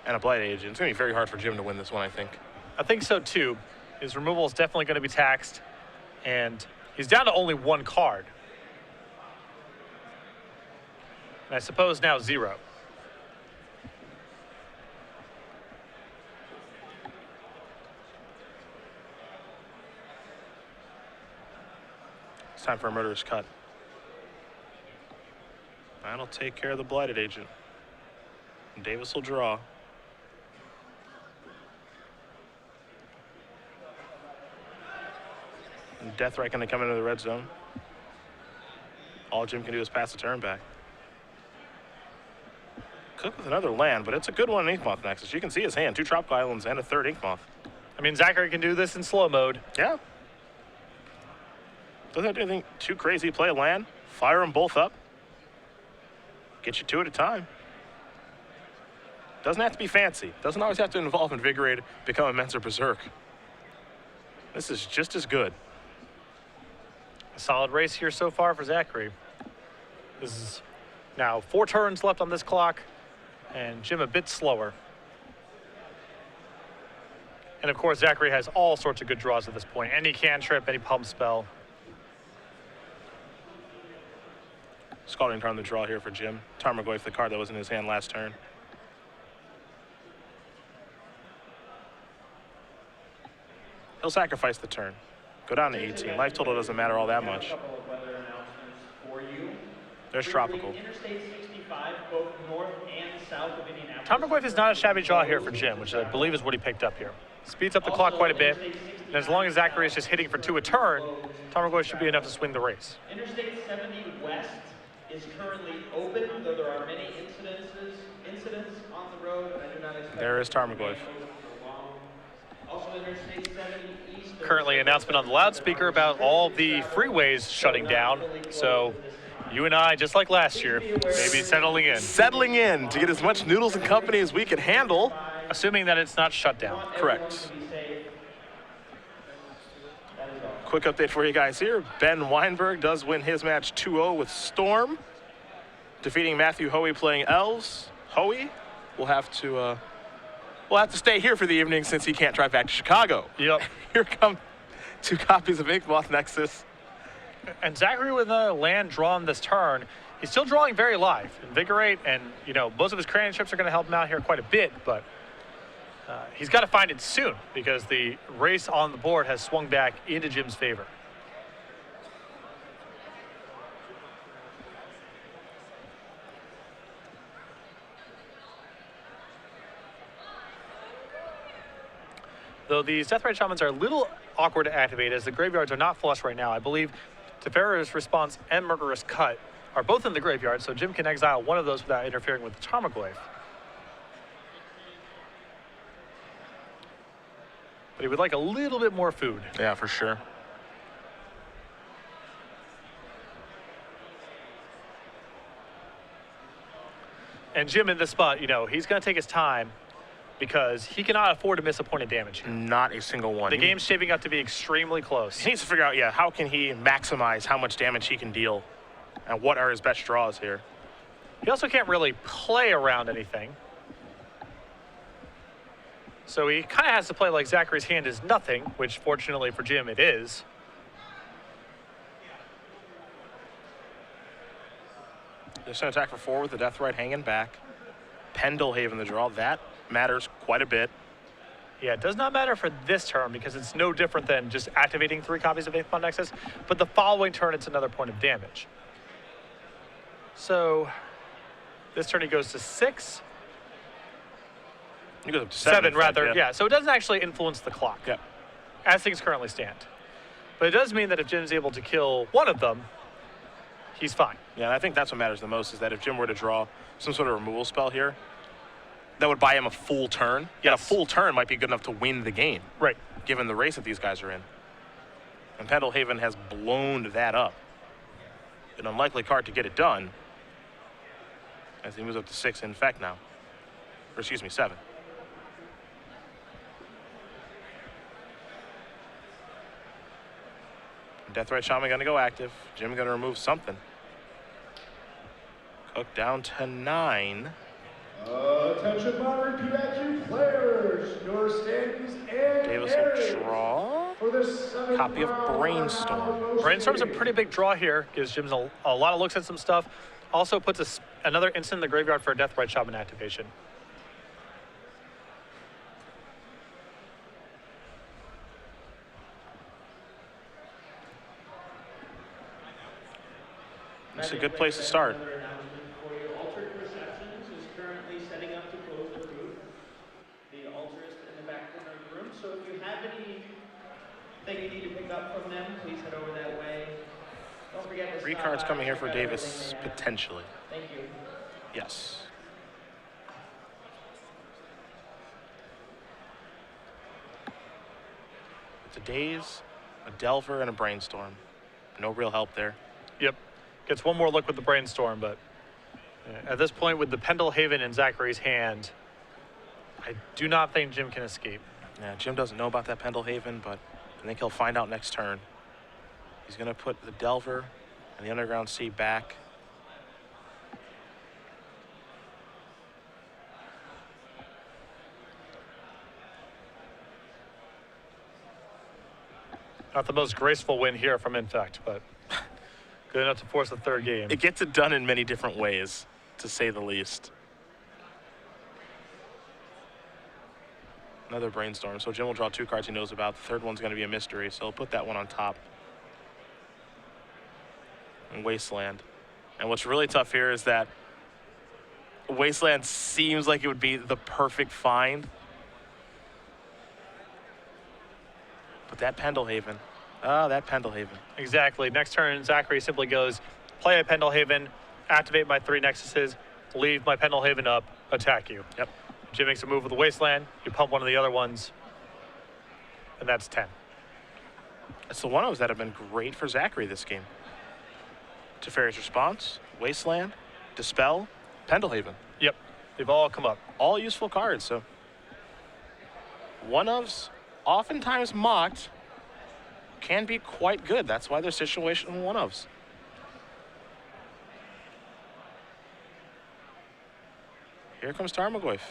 and a Blighted Agent. It's going to be very hard for Jim to win this one, I think. I think so, too. His removal is definitely going to be taxed, and he's down to only 1 card. And I suppose now 0. It's time for a Murderous Cut. That'll take care of the Blighted Agent. And Davis will draw. And Deathrite going to come into the red zone. All Jim can do is pass the turn back. Cook with another land, but it's a good one in Inkmoth Nexus. You can see his hand, 2 Tropical Islands and a 3rd Inkmoth. I mean, Zachary can do this in slow mode. Yeah. Doesn't have to do anything too crazy. Play a land, fire them both up. Get you 2 at a time. Doesn't have to be fancy. Doesn't always have to involve Invigorate, become Immense, or Berserk. This is just as good. A solid race here so far for Zachary. This is now 4 turns left on this clock, and Jim a bit slower. And of course, Zachary has all sorts of good draws at this point. Any cantrip, any pump spell. Scalding Tarn the draw here for Jim. Tarmogoyf, the card that was in his hand last turn. He'll sacrifice the turn. Go down to 18. Life total doesn't matter all that much. There's Tropical. Tarmogoyf is not a shabby draw here for Jim, which I believe is what he picked up here. Speeds up the clock quite a bit, and as long as Zachary is just hitting for 2 a turn, Tarmogoyf should be enough to swing the race. Interstate 70 West is currently open, though there are many incidents on the road. I do not expect. There is Tarmogoyf. Also, Interstate 70 East. Currently, announcement on the loudspeaker about all the freeways shutting down. So, you and I, just like last year, maybe settling in. Settling in to get as much Noodles and Company as we can handle. Assuming that it's not shut down. Correct. Quick update for you guys here. Ben Weinberg does win his match 2-0 with Storm, defeating Matthew Hoey playing Elves. Hoey will have to stay here for the evening since he can't drive back to Chicago. Yep. Here come 2 copies of Inkmoth Nexus. And Zachary with a land drawn this turn, he's still drawing very live. Invigorate and, most of his cranium chips are going to help him out here quite a bit, but he's got to find it soon because the race on the board has swung back into Jim's favor. Though these Deathrite Shamans are a little awkward to activate as the graveyards are not flush right now. I believe Teferi's Response and Murderous Cut are both in the graveyard, so Jim can exile one of those without interfering with the Tarmogoyf. But he would like a little bit more food. Yeah, for sure. And Jim in this spot, he's going to take his time because he cannot afford to miss a point of damage here. Not a single one. The game's shaping up to be extremely close. He needs to figure out, yeah, how can he maximize how much damage he can deal and what are his best draws here. He also can't really play around anything. So he kind of has to play like Zachary's hand is nothing, which fortunately for Jim it is. Just an attack for 4 with the Death Right hanging back. Pendelhaven the draw. That matters quite a bit. Yeah, it does not matter for this turn because it's no different than just activating 3 copies of 8th Bond Nexus, but the following turn it's another point of damage. So this turn he goes to 6. He goes up to 7 rather, yeah. yeah. So it doesn't actually influence the clock Yeah. as things currently stand. But it does mean that if Jim's able to kill one of them, he's fine. Yeah, and I think that's what matters the most is that if Jim were to draw some sort of removal spell here, that would buy him a full turn. Yet a full turn might be good enough to win the game. Right. Given the race that these guys are in. And Pendelhaven has blown that up. An unlikely card to get it done. As he moves up to 6 in effect now. Or excuse me, 7. Deathrite Shaman gonna go active. Jim gonna remove something. Koch down to 9. Attention modern PIQ players, your standings and Davis will draw. for this Copy of Brainstorm. Brainstorm's a pretty big draw here. Gives Jim a lot of looks at some stuff. Also puts another instant in the graveyard for a Deathrite Shaman activation. It's a good place to start. Another announcement for you. Altered Perceptions is currently setting up to close the booth. The altarist in the back corner of the room. So if you have anything you need to pick up from them, please head over that way. Don't forget to 3 stop cards by coming and here for check out Davis, everything they have. potentially. Thank you. Yes. It's a Daze, a Delver, and a Brainstorm. No real help there. Yep. Gets one more look with the Brainstorm, but at this point with the Pendelhaven in Zachary's hand, I do not think Jim can escape. Yeah, Jim doesn't know about that Pendelhaven, but I think he'll find out next turn. He's going to put the Delver and the Underground Sea back. Not the most graceful win here from Infect, but good enough to force the 3rd game. It gets it done in many different ways, to say the least. Another Brainstorm. So Jim will draw 2 cards he knows about. The 3rd one's going to be a mystery, so he'll put that one on top. And Wasteland. And what's really tough here is that Wasteland seems like it would be the perfect find. But that Pendelhaven. Oh, that Pendelhaven. Exactly. Next turn, Zachary simply goes, play a Pendelhaven, activate my 3 Nexuses, leave my Pendelhaven up, attack you. Yep. Jim makes a move with the Wasteland, you pump one of the other ones, and that's 10. It's the one-ofs that have been great for Zachary this game. Teferi's Response, Wasteland, Dispel, Pendelhaven. Yep. They've all come up. All useful cards, so. One-ofs, oftentimes mocked, can be quite good. That's why they're situational one-ofs. Here comes Tarmogoyf.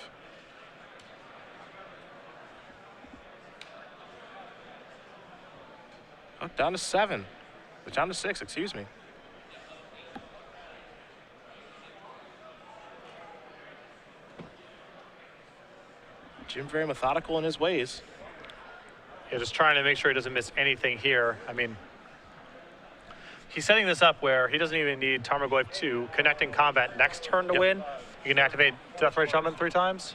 Oh, down to 7. Down to 6, excuse me. Jim very methodical in his ways. Yeah, just trying to make sure he doesn't miss anything here. I mean, he's setting this up where he doesn't even need Tarmogoyf to connect in combat next turn to win. You can activate Deathrite Shaman 3 times.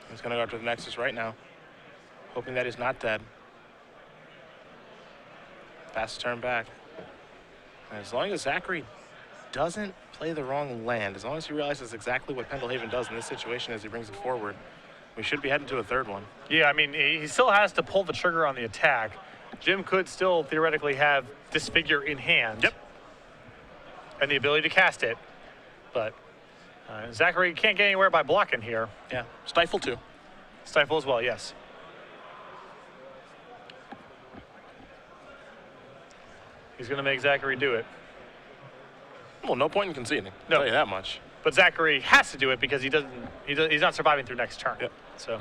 He's going to go after the Nexus right now, hoping that he's not dead. Pass the turn back. And as long as Zachary doesn't play the wrong land, as long as he realizes exactly what Pendelhaven does in this situation as he brings it forward, we should be heading to a 3rd one. Yeah, I mean, he still has to pull the trigger on the attack, Jim could still theoretically have Disfigure in hand. Yep. And the ability to cast it. But Zachary can't get anywhere by blocking here. Yeah. Stifle too. Stifle as well, yes. He's going to make Zachary do it. Well, no point in conceding. No. I'll tell you that much. But Zachary has to do it because he's not surviving through next turn. Yep. So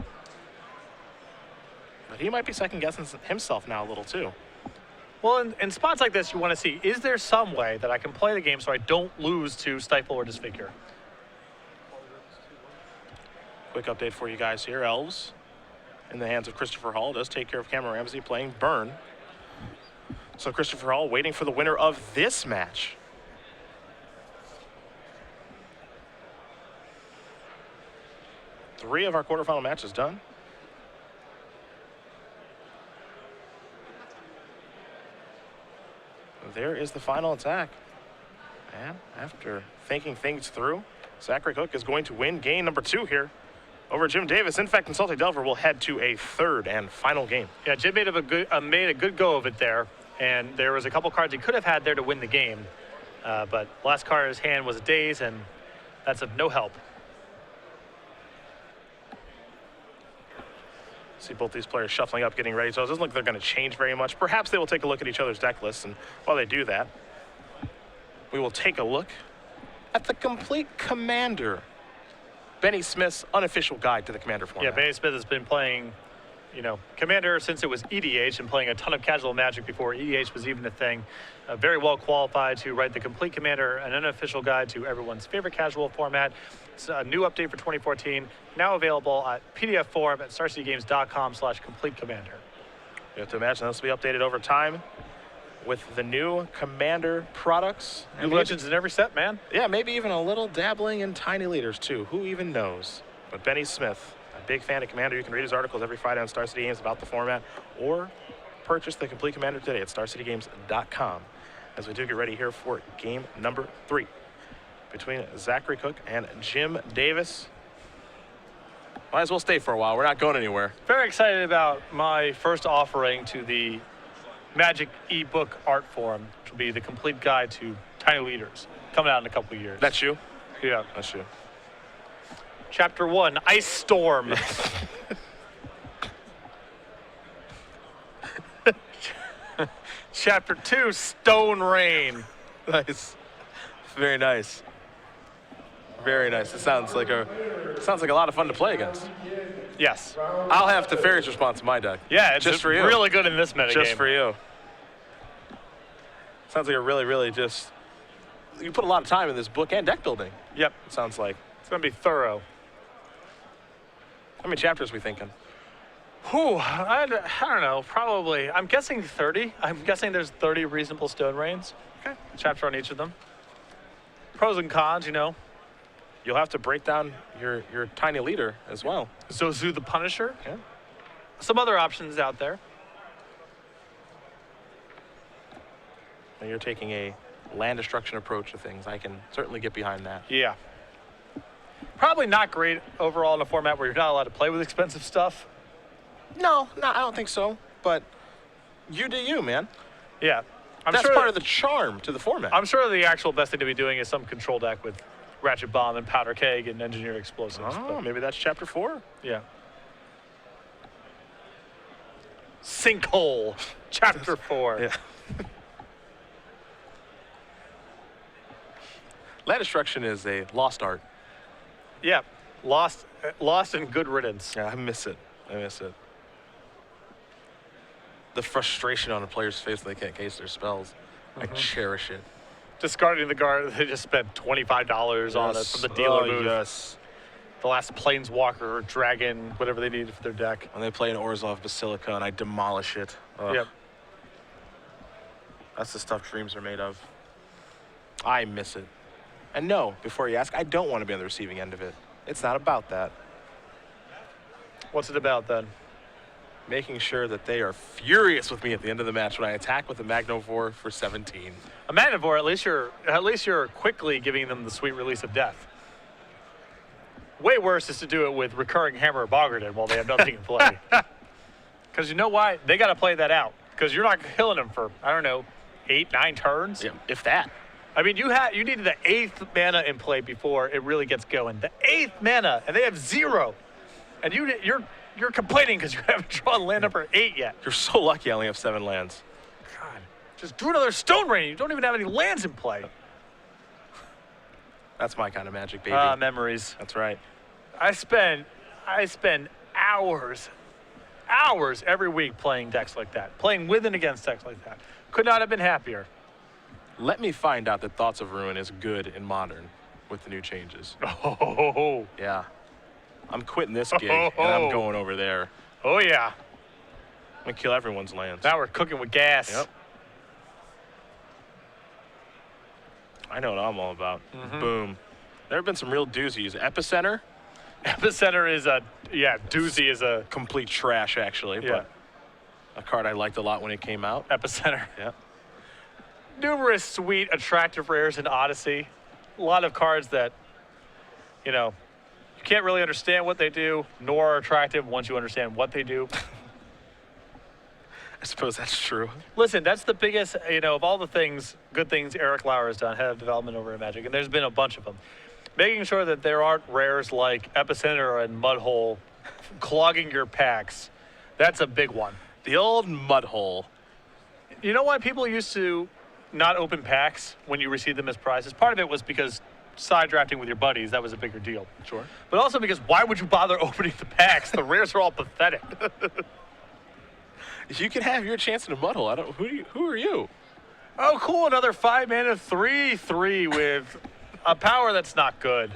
But he might be second guessing himself now a little too. well, in spots like this, you want to see, is there some way that I can play the game so I don't lose to Stifle or Disfigure? Quick update for you guys here. Elves in the hands of Christopher Hall does take care of Cameron Ramsey playing Burn. So Christopher Hall waiting for the winner of this match. Three of our quarterfinal matches done. There is the final attack. And after thinking things through, Zachary Koch is going to win game number 2 here over Jim Davis. In fact, Insulting Delver will head to a third and final game. Yeah, Jim made a good go of it there, and there was a couple cards he could have had there to win the game, but last card in his hand was a Daze, and that's of no help. See both these players shuffling up, getting ready. So it doesn't look like they're going to change very much. Perhaps they will take a look at each other's deck lists, and while they do that, we will take a look at the complete Commander. Benny Smith's unofficial guide to the Commander format. Yeah, Benny Smith has been playing, Commander since it was EDH and playing a ton of casual Magic before EDH was even a thing. Very well qualified to write the complete Commander, an unofficial guide to everyone's favorite casual format. It's a new update for 2014, now available at PDF form at StarCityGames.com/complete commander. You have to imagine this will be updated over time with the new Commander products. New legends in every set, man. Yeah, maybe even a little dabbling in tiny leaders too. Who even knows? But Benny Smith, a big fan of Commander. You can read his articles every Friday on Star City Games about the format, or purchase the complete Commander today at StarCityGames.com. As we do get ready here for game number 3 between Zachary Koch and Jim Davis. Might as well stay for a while. We're not going anywhere. Very excited about my first offering to the Magic ebook art form, which will be the complete guide to tiny leaders, coming out in a couple of years. That's you? Yeah. That's you. Chapter 1, Ice Storm. Chapter 2, Stone Rain. Nice. Very nice. Very nice. It sounds like a lot of fun to play against. Yes. I'll have Teferi's response in my deck. Yeah, it's just for you. really good in this metagame. Just for you. Sounds like a really just. You put a lot of time in this book and deck building. Yep. It sounds like. It's going to be thorough. How many chapters are we thinking? Whew, I don't know, probably. I'm guessing 30. I'm guessing there's 30 reasonable Stone Rains. Okay. A chapter on each of them. Pros and cons, You'll have to break down your tiny leader as well. Zozu the Punisher. Yeah. Some other options out there. And you're taking a land destruction approach to things. I can certainly get behind that. Yeah. Probably not great overall in a format where you're not allowed to play with expensive stuff. No, I don't think so. But you do you, man. Yeah. That's part of the charm to the format. I'm sure the actual best thing to be doing is some control deck with Ratchet Bomb and Powder Keg and Engineered Explosives. Oh, maybe that's chapter 4. Yeah. Sinkhole, chapter 4. Yeah. Land destruction is a lost art. Yeah. Lost and good riddance. Yeah, I miss it. The frustration on a player's face when they can't cast their spells. I cherish it. Discarding the guard, they just spent $25 on it from the dealer booth. Yes. The last Planeswalker or Dragon, whatever they needed for their deck. When they play an Orzhov Basilica and I demolish it. Ugh. Yep. That's the stuff dreams are made of. I miss it. And no, before you ask, I don't want to be on the receiving end of it. It's not about that. What's it about then? Making sure that they are furious with me at the end of the match when I attack with a Magnovore for 17. A Magnivore, at least you're quickly giving them the sweet release of death. Way worse is to do it with Recurring Hammer or Boggerton while they have nothing in play. Because you know why? They got to play that out. because you're not killing him for, I don't know, 8, 9 turns. Yeah, if that. I mean, you needed the 8th mana in play before it really gets going. The 8th mana, and they have 0. And you're complaining because you haven't drawn land number 8 yet. You're so lucky I only have 7 lands. God, just do another Stone Rain. You don't even have any lands in play. That's my kind of magic, baby. Memories. That's right. I spend hours every week playing decks like that, playing with and against decks like that. Could not have been happier. Let me find out that Thoughts of Ruin is good in Modern with the new changes. Oh, Yeah. I'm quitting this gig, and I'm going over there. oh yeah. I'm going to kill everyone's lands. Now we're cooking with gas. Yep. I know what I'm all about. Boom. There have been some real doozies. Epicenter, Epicenter is doozy is a complete trash, actually, Yeah. but a card I liked a lot when it came out. Epicenter. Yeah. Numerous sweet, attractive rares in Odyssey. A lot of cards that, you can't really understand what they do, nor are attractive once you understand what they do. I suppose that's true. Listen, that's the biggest, of all the good things Eric Lauer has done, head of development over at Magic, and there's been a bunch of them. Making sure that there aren't rares like Epicenter and Mudhole clogging your packs. That's a big one. The old mud hole. You know why people used to not open packs when you received them as prizes? Part of it was because side drafting with your buddies, that was a bigger deal. Sure. But also because why would you bother opening the packs? The rares are all pathetic. You can have your chance in a mud hole. Who are you? Oh, cool, another 5 mana 3/3 with a power that's not good.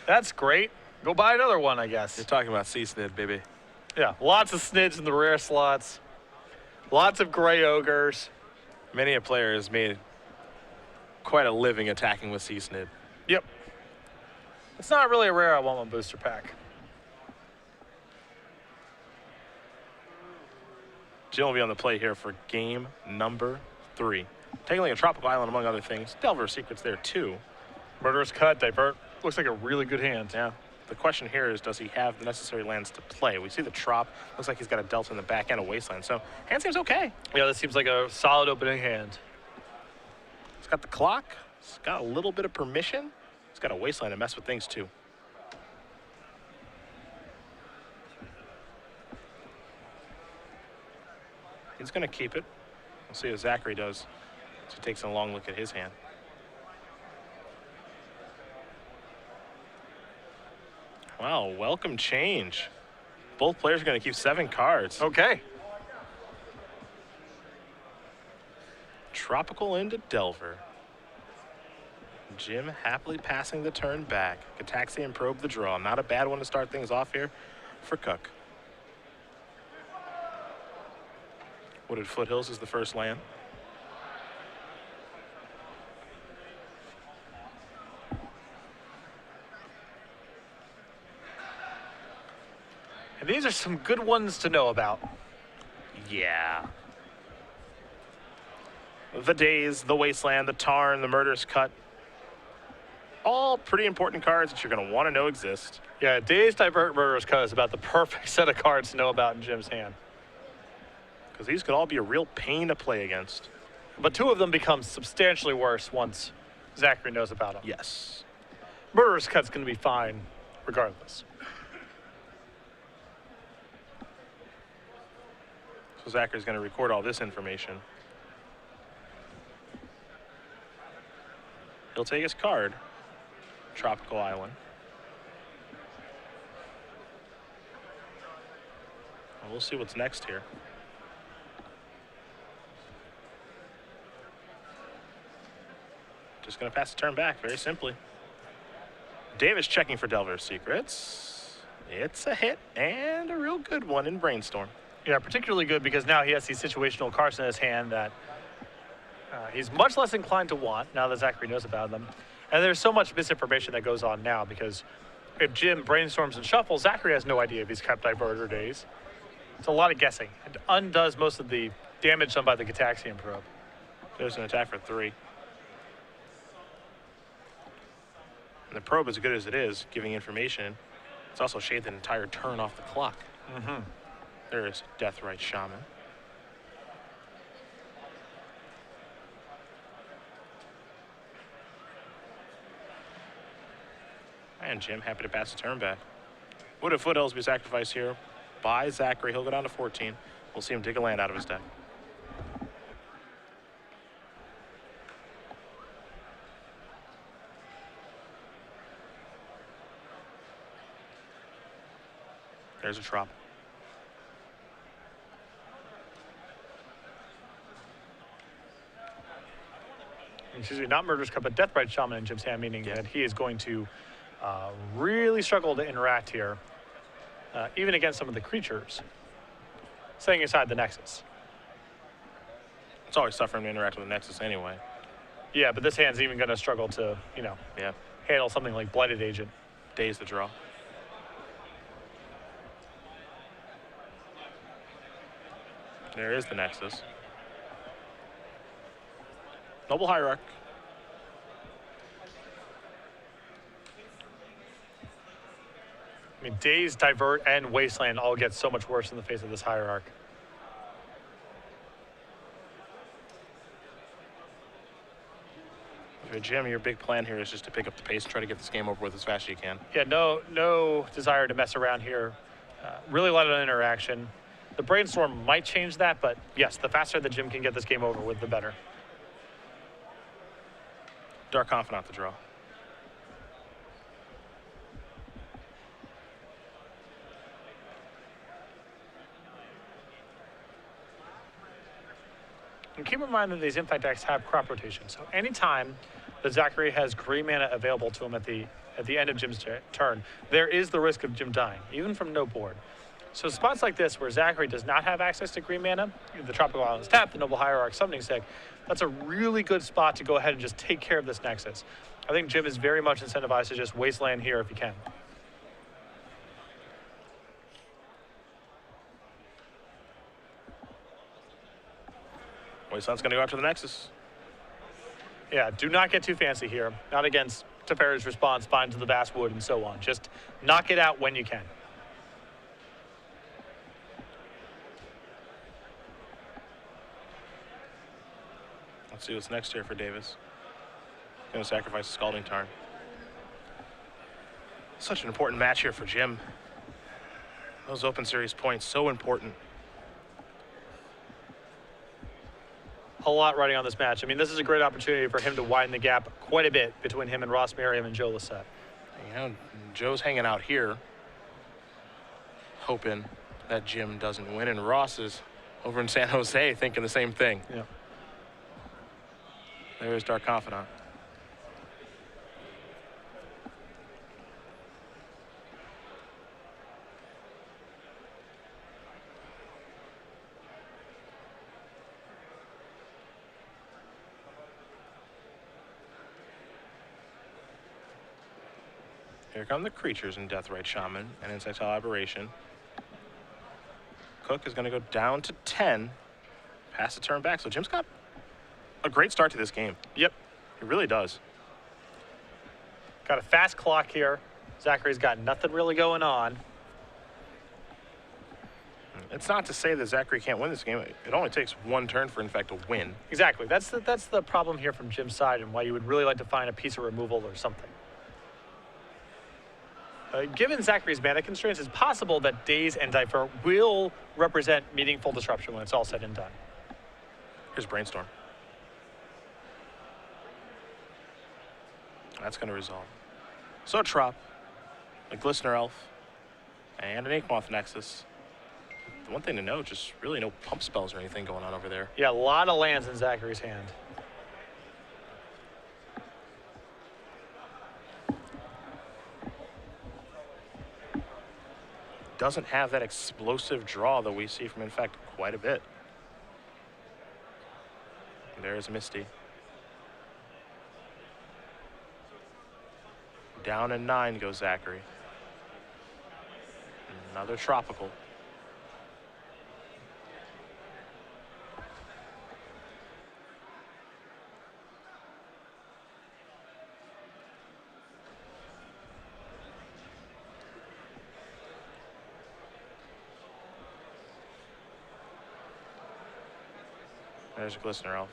That's great. Go buy another one, I guess. You're talking about C-Snid, baby. Yeah, lots of snids in the rare slots. Lots of gray ogres. Many a player has made quite a living attacking with C-Snid. Yep. It's not really a rare I want one booster pack. Jim will be on the play here for game number 3. Taking a tropical island, among other things. Delver Secret's there, too. Murderous Cut, Divert. Looks like a really good hand. Yeah. The question here is, does he have the necessary lands to play? We see the Trop. Looks like he's got a Delta in the back and a Wasteland. So, hand seems okay. Yeah, this seems like a solid opening hand. He's got the clock. He's got a little bit of permission. He's got a Wasteland to mess with things, too. He's going to keep it. We'll see what Zachary does as he takes a long look at his hand. Wow, welcome change. Both players are going to keep 7 cards. Okay. Tropical into Delver. Jim happily passing the turn back. Gataxian Probe the draw. Not a bad one to start things off here for Koch. Wooded Foothills is the first land. And these are some good ones to know about. Yeah. The Daze, the Wasteland, the Tarn, the Murderous Cut. All pretty important cards that you're going to want to know exist. Yeah, Daze, Divert, Murderous Cut is about the perfect set of cards to know about in Jim's hand. Because these could all be a real pain to play against. But 2 of them become substantially worse once Zachary knows about them. Yes. Murderous Cut's going to be fine regardless. So Zachary's going to record all this information. He'll take his card, Tropical Island. And we'll see what's next here. Just going to pass the turn back, very simply. Davis checking for Delver Secrets. It's a hit, and a real good one in Brainstorm. Yeah, particularly good because now he has these situational cards in his hand that he's much less inclined to want now that Zachary knows about them. And there's so much misinformation that goes on now because if Jim brainstorms and shuffles, Zachary has no idea if he's kept Divert or Daze. It's a lot of guessing. It undoes most of the damage done by the Gataxian Probe. There's an attack for 3. And the probe, as good as it is, giving information, it's also shaved an entire turn off the clock. There is Deathrite Shaman. And Jim happy to pass the turn back. Would a foothills be sacrificed here by Zachary? He'll go down to 14. We'll see him dig a land out of his deck. There's a trop. Excuse me, not Murderous Cup, but Deathrite Shaman in Jim's hand, meaning that he is going to really struggle to interact here, even against some of the creatures, setting aside the Nexus. It's always tough for him to interact with the Nexus anyway. Yeah, but this hand's even going to struggle to, Yeah, handle something like Blighted Agent. days the draw. There is the Nexus. Noble Hierarch. I mean, Daze, Divert, and Wasteland all get so much worse in the face of this Hierarch. For Jim, your big plan here is just to pick up the pace and try to get this game over with as fast as you can. Yeah, no desire to mess around here. Really let it interaction. The Brainstorm might change that, but yes, the faster that Jim can get this game over with, the better. Dark Confidant to draw. And keep in mind that these Impact decks have crop rotation. So anytime that Zachary has green mana available to him at the end of Jim's turn, there is the risk of Jim dying, even from no board. So spots like this where Zachary does not have access to green mana, the Tropical Islands tap, the Noble Hierarch summoning stick, that's a really good spot to go ahead and just take care of this Nexus. I think Jim is very much incentivized to just wasteland here if he can. Wasteland's going to go after the Nexus. Yeah, do not get too fancy here. Not against Teferi's response, bind to the Basswood, and so on. Just knock it out when you can. Let's see what's next here for Davis. Going to sacrifice a Scalding Tarn. Such an important match here for Jim. Those open series points, so important. A lot riding on this match. I mean, this is a great opportunity for him to widen the gap quite a bit between him and Ross Merriam and Joe Lissette. You know, Joe's hanging out here, hoping that Jim doesn't win, and Ross is over in San Jose thinking the same thing. Yeah. There's Dark Confidant. Here come the creatures in Deathrite Shaman and Insectile Aberration. Koch is going to go down to 10, pass the turn back. So Jim's got a great start to this game. Yep. He really does. Got a fast clock here. Zachary's got nothing really going on. It's not to say that Zachary can't win this game. It only takes one turn for Infect to win. Exactly. That's the problem here from Jim's side, and why you would really like to find a piece of removal or something. Given Zachary's mana constraints, it's possible that Daze and Divert will represent meaningful disruption when it's all said and done. Here's Brainstorm. That's going to resolve. So a Trop, a Glistener Elf, and an Inkmoth Nexus. The one thing to note, just really no pump spells or anything going on over there. Yeah, a lot of lands in Zachary's hand. Doesn't have that explosive draw that we see from Infect quite a bit. There's Misty. Down in 9 goes Zachary. Another Tropical. There's a Glistener Elf.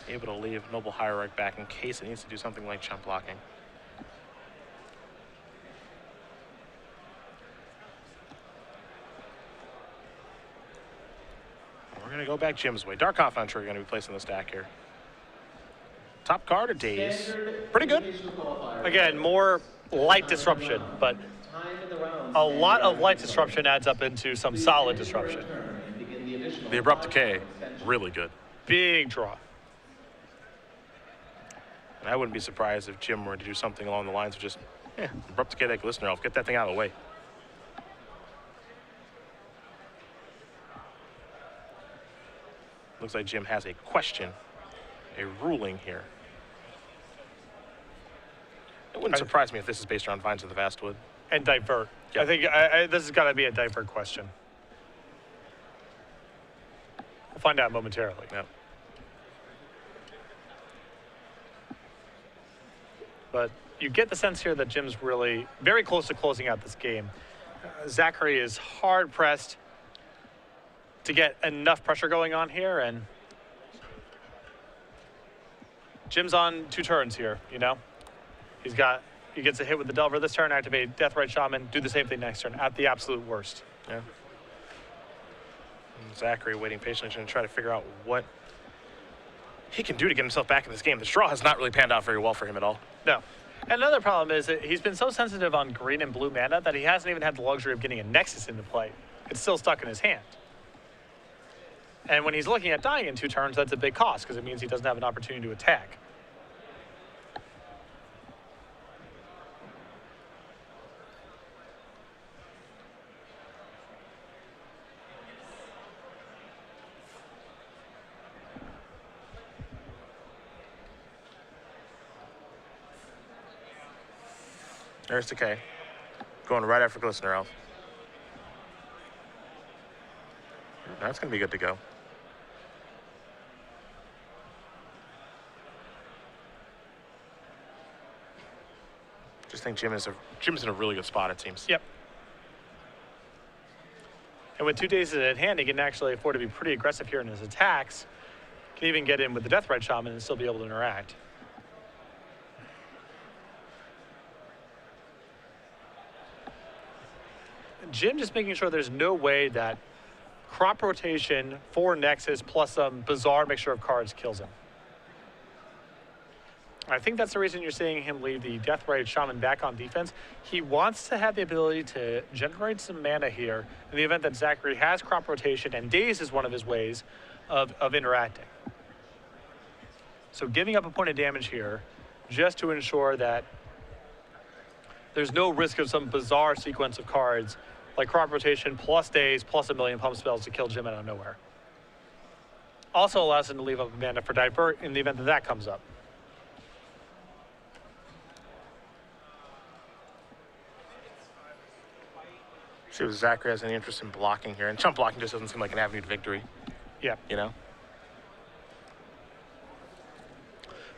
Able to leave Noble Hierarch back in case it needs to do something like jump blocking. go back Jim's way. Dark Confidant Trigger going to be placed in the stack here. Top card or Daze? Pretty good. Again, more light disruption, but a lot of light disruption adds up into some solid disruption. The Abrupt Decay, really good. Big draw. And I wouldn't be surprised if Jim were to do something along the lines of just, Abrupt Decay that Glistener Elf, get that thing out of the way. Looks like Jim has a question, a ruling here. It wouldn't surprise me if this is based around Vines of the Vastwood. And divert. Yep. I think this has got to be a divert question. We'll find out momentarily. Yep. But you get the sense here that Jim's really very close to closing out this game. Zachary is hard pressed to get enough pressure going on here, and Jim's on 2 turns here, you know? He gets a hit with the Delver this turn, activate Deathrite Shaman, do the same thing next turn at the absolute worst. Yeah. And Zachary waiting patiently to try to figure out what he can do to get himself back in this game. The draw has not really panned out very well for him at all. No. And another problem is that he's been so sensitive on green and blue mana that he hasn't even had the luxury of getting a Nexus into play. It's still stuck in his hand. And when he's looking at dying in 2 turns, that's a big cost because it means he doesn't have an opportunity to attack. There's Decay. Going right after Glistener Elf. That's going to be good to go. Just think Jim's in a really good spot, it seems. Yep. And with 2 days at hand, he can actually afford to be pretty aggressive here in his attacks. Can even get in with the Deathrite Shaman and still be able to interact. Jim just making sure there's no way that crop rotation for Nexus plus some bizarre mixture of cards kills him. I think that's the reason you're seeing him leave the Deathrite Shaman back on defense. He wants to have the ability to generate some mana here in the event that Zachary has crop rotation, and Daze is one of his ways of interacting. So giving up a point of damage here just to ensure that there's no risk of some bizarre sequence of cards like crop rotation plus Daze plus a million pump spells to kill Jim out of nowhere. Also allows him to leave up mana for divert in the event that that comes up. See if Zachary has any interest in blocking here. And chump blocking just doesn't seem like an avenue to victory. Yeah. You know?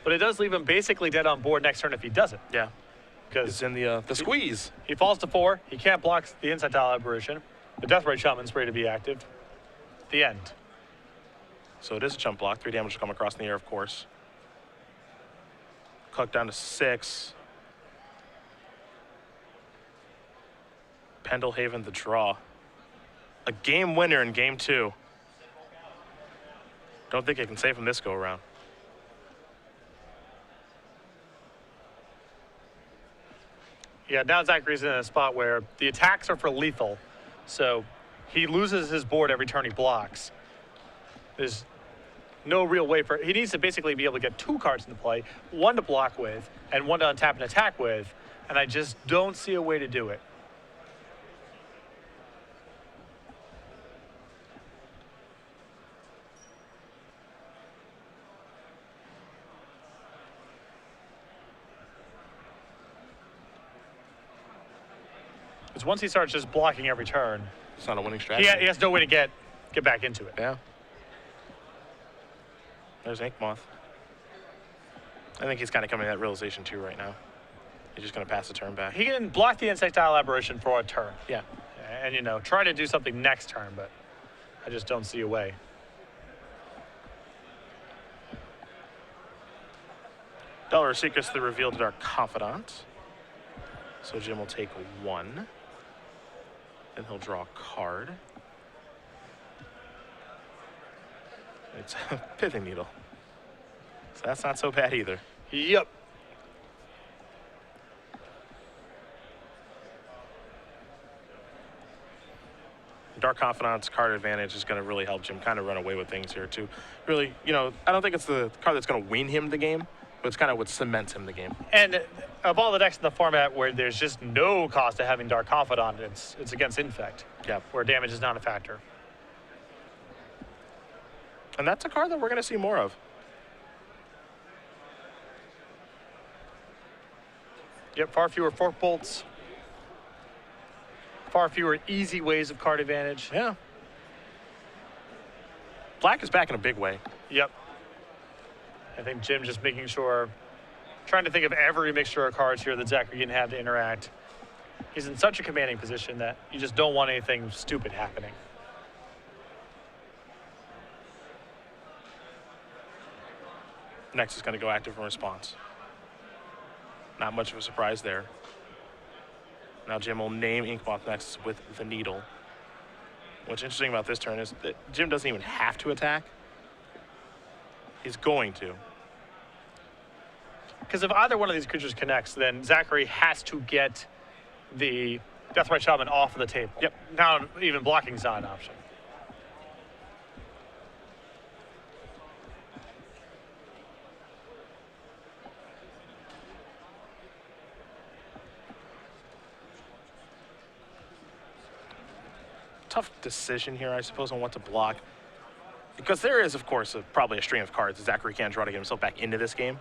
But it does leave him basically dead on board next turn if he doesn't. Yeah. Because It's in the squeeze. he falls to 4, he can't block the Inside Tile Aberration. The Deathrite Shaman's ready to be active. The end. So it is a chump block. 3 damage will come across in the air, of course. Koch down to 6. Pendelhaven the draw. A game winner in game 2. Don't think I can save him this go around. Yeah, now Zachary's in a spot where the attacks are for lethal. So he loses his board every turn he blocks. There's no real way for... He needs to basically be able to get 2 cards into play, 1 to block with, and 1 to untap and attack with. And I just don't see a way to do it. Because once he starts just blocking every turn, It's not a winning he strategy. has no way to get back into it. Yeah. There's Ink Moth. I think he's kind of coming to that realization too right now. He's just going to pass the turn back. He can block the Insectile Aberration for a turn. Yeah. And, you know, try to do something next turn, but I just don't see a way. Delver Secrets the revealed Dark Confidant. So Jim will take 1. Then he'll draw a card. It's a pithing needle. So that's not so bad either. Yep. Dark Confidant's card advantage is going to really help Jim kind of run away with things here too. Really, you know, I don't think it's the card that's going to win him the game, but it's kind of what cements him the game. And of all the decks in the format where there's just no cost to having Dark Confidant, it's against Infect. Yeah. Where damage is not a factor. And that's a card that we're going to see more of. Yep, far fewer fork bolts. Far fewer easy ways of card advantage. Yeah. Black is back in a big way. Yep. I think Jim just making sure, trying to think of every mixture of cards here that Zachary can have to interact. He's in such a commanding position that you just don't want anything stupid happening. Next is going to go active in response. Not much of a surprise there. Now Jim will name Inkmoth next with the needle. What's interesting about this turn is that Jim doesn't even have to attack. He's going to. Because if either one of these creatures connects, then Zachary has to get the Deathrite Shaman off of the table. Yep. Now even blocking is not an option. Tough decision here, I suppose, on what to block. Because there is, of course, probably a string of cards that Zachary can draw to get himself back into this game.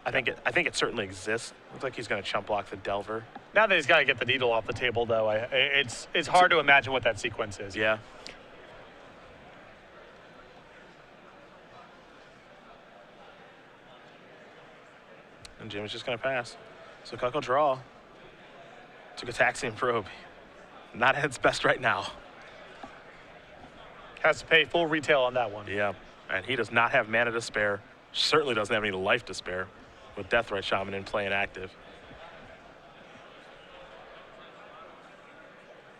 I think it certainly exists. Looks like he's going to chump block the Delver. Now that he's got to get the needle off the table, though, it's hard to imagine what that sequence is. Yeah. And Jim is just going to pass. So Koch will draw. Took a Taxian Probe. Not at its best right now. Has to pay full retail on that one. Yeah, and he does not have mana to spare. Certainly doesn't have any life to spare with Deathrite Shaman in play and active.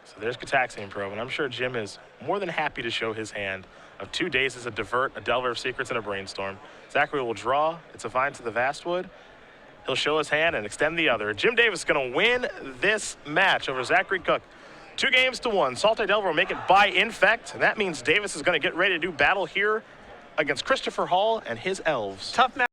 So there's Gataxian Probe, and I'm sure Jim is more than happy to show his hand of 2 days as a Divert, a Delver of Secrets, and a Brainstorm. Zachary will draw. It's a Vine to the Vastwood. He'll show his hand and extend the other. Jim Davis is going to win this match over Zachary Koch. 2-1. Salty Delver will make it by Infect, and that means Davis is going to get ready to do battle here against Christopher Hall and his elves. Tough match.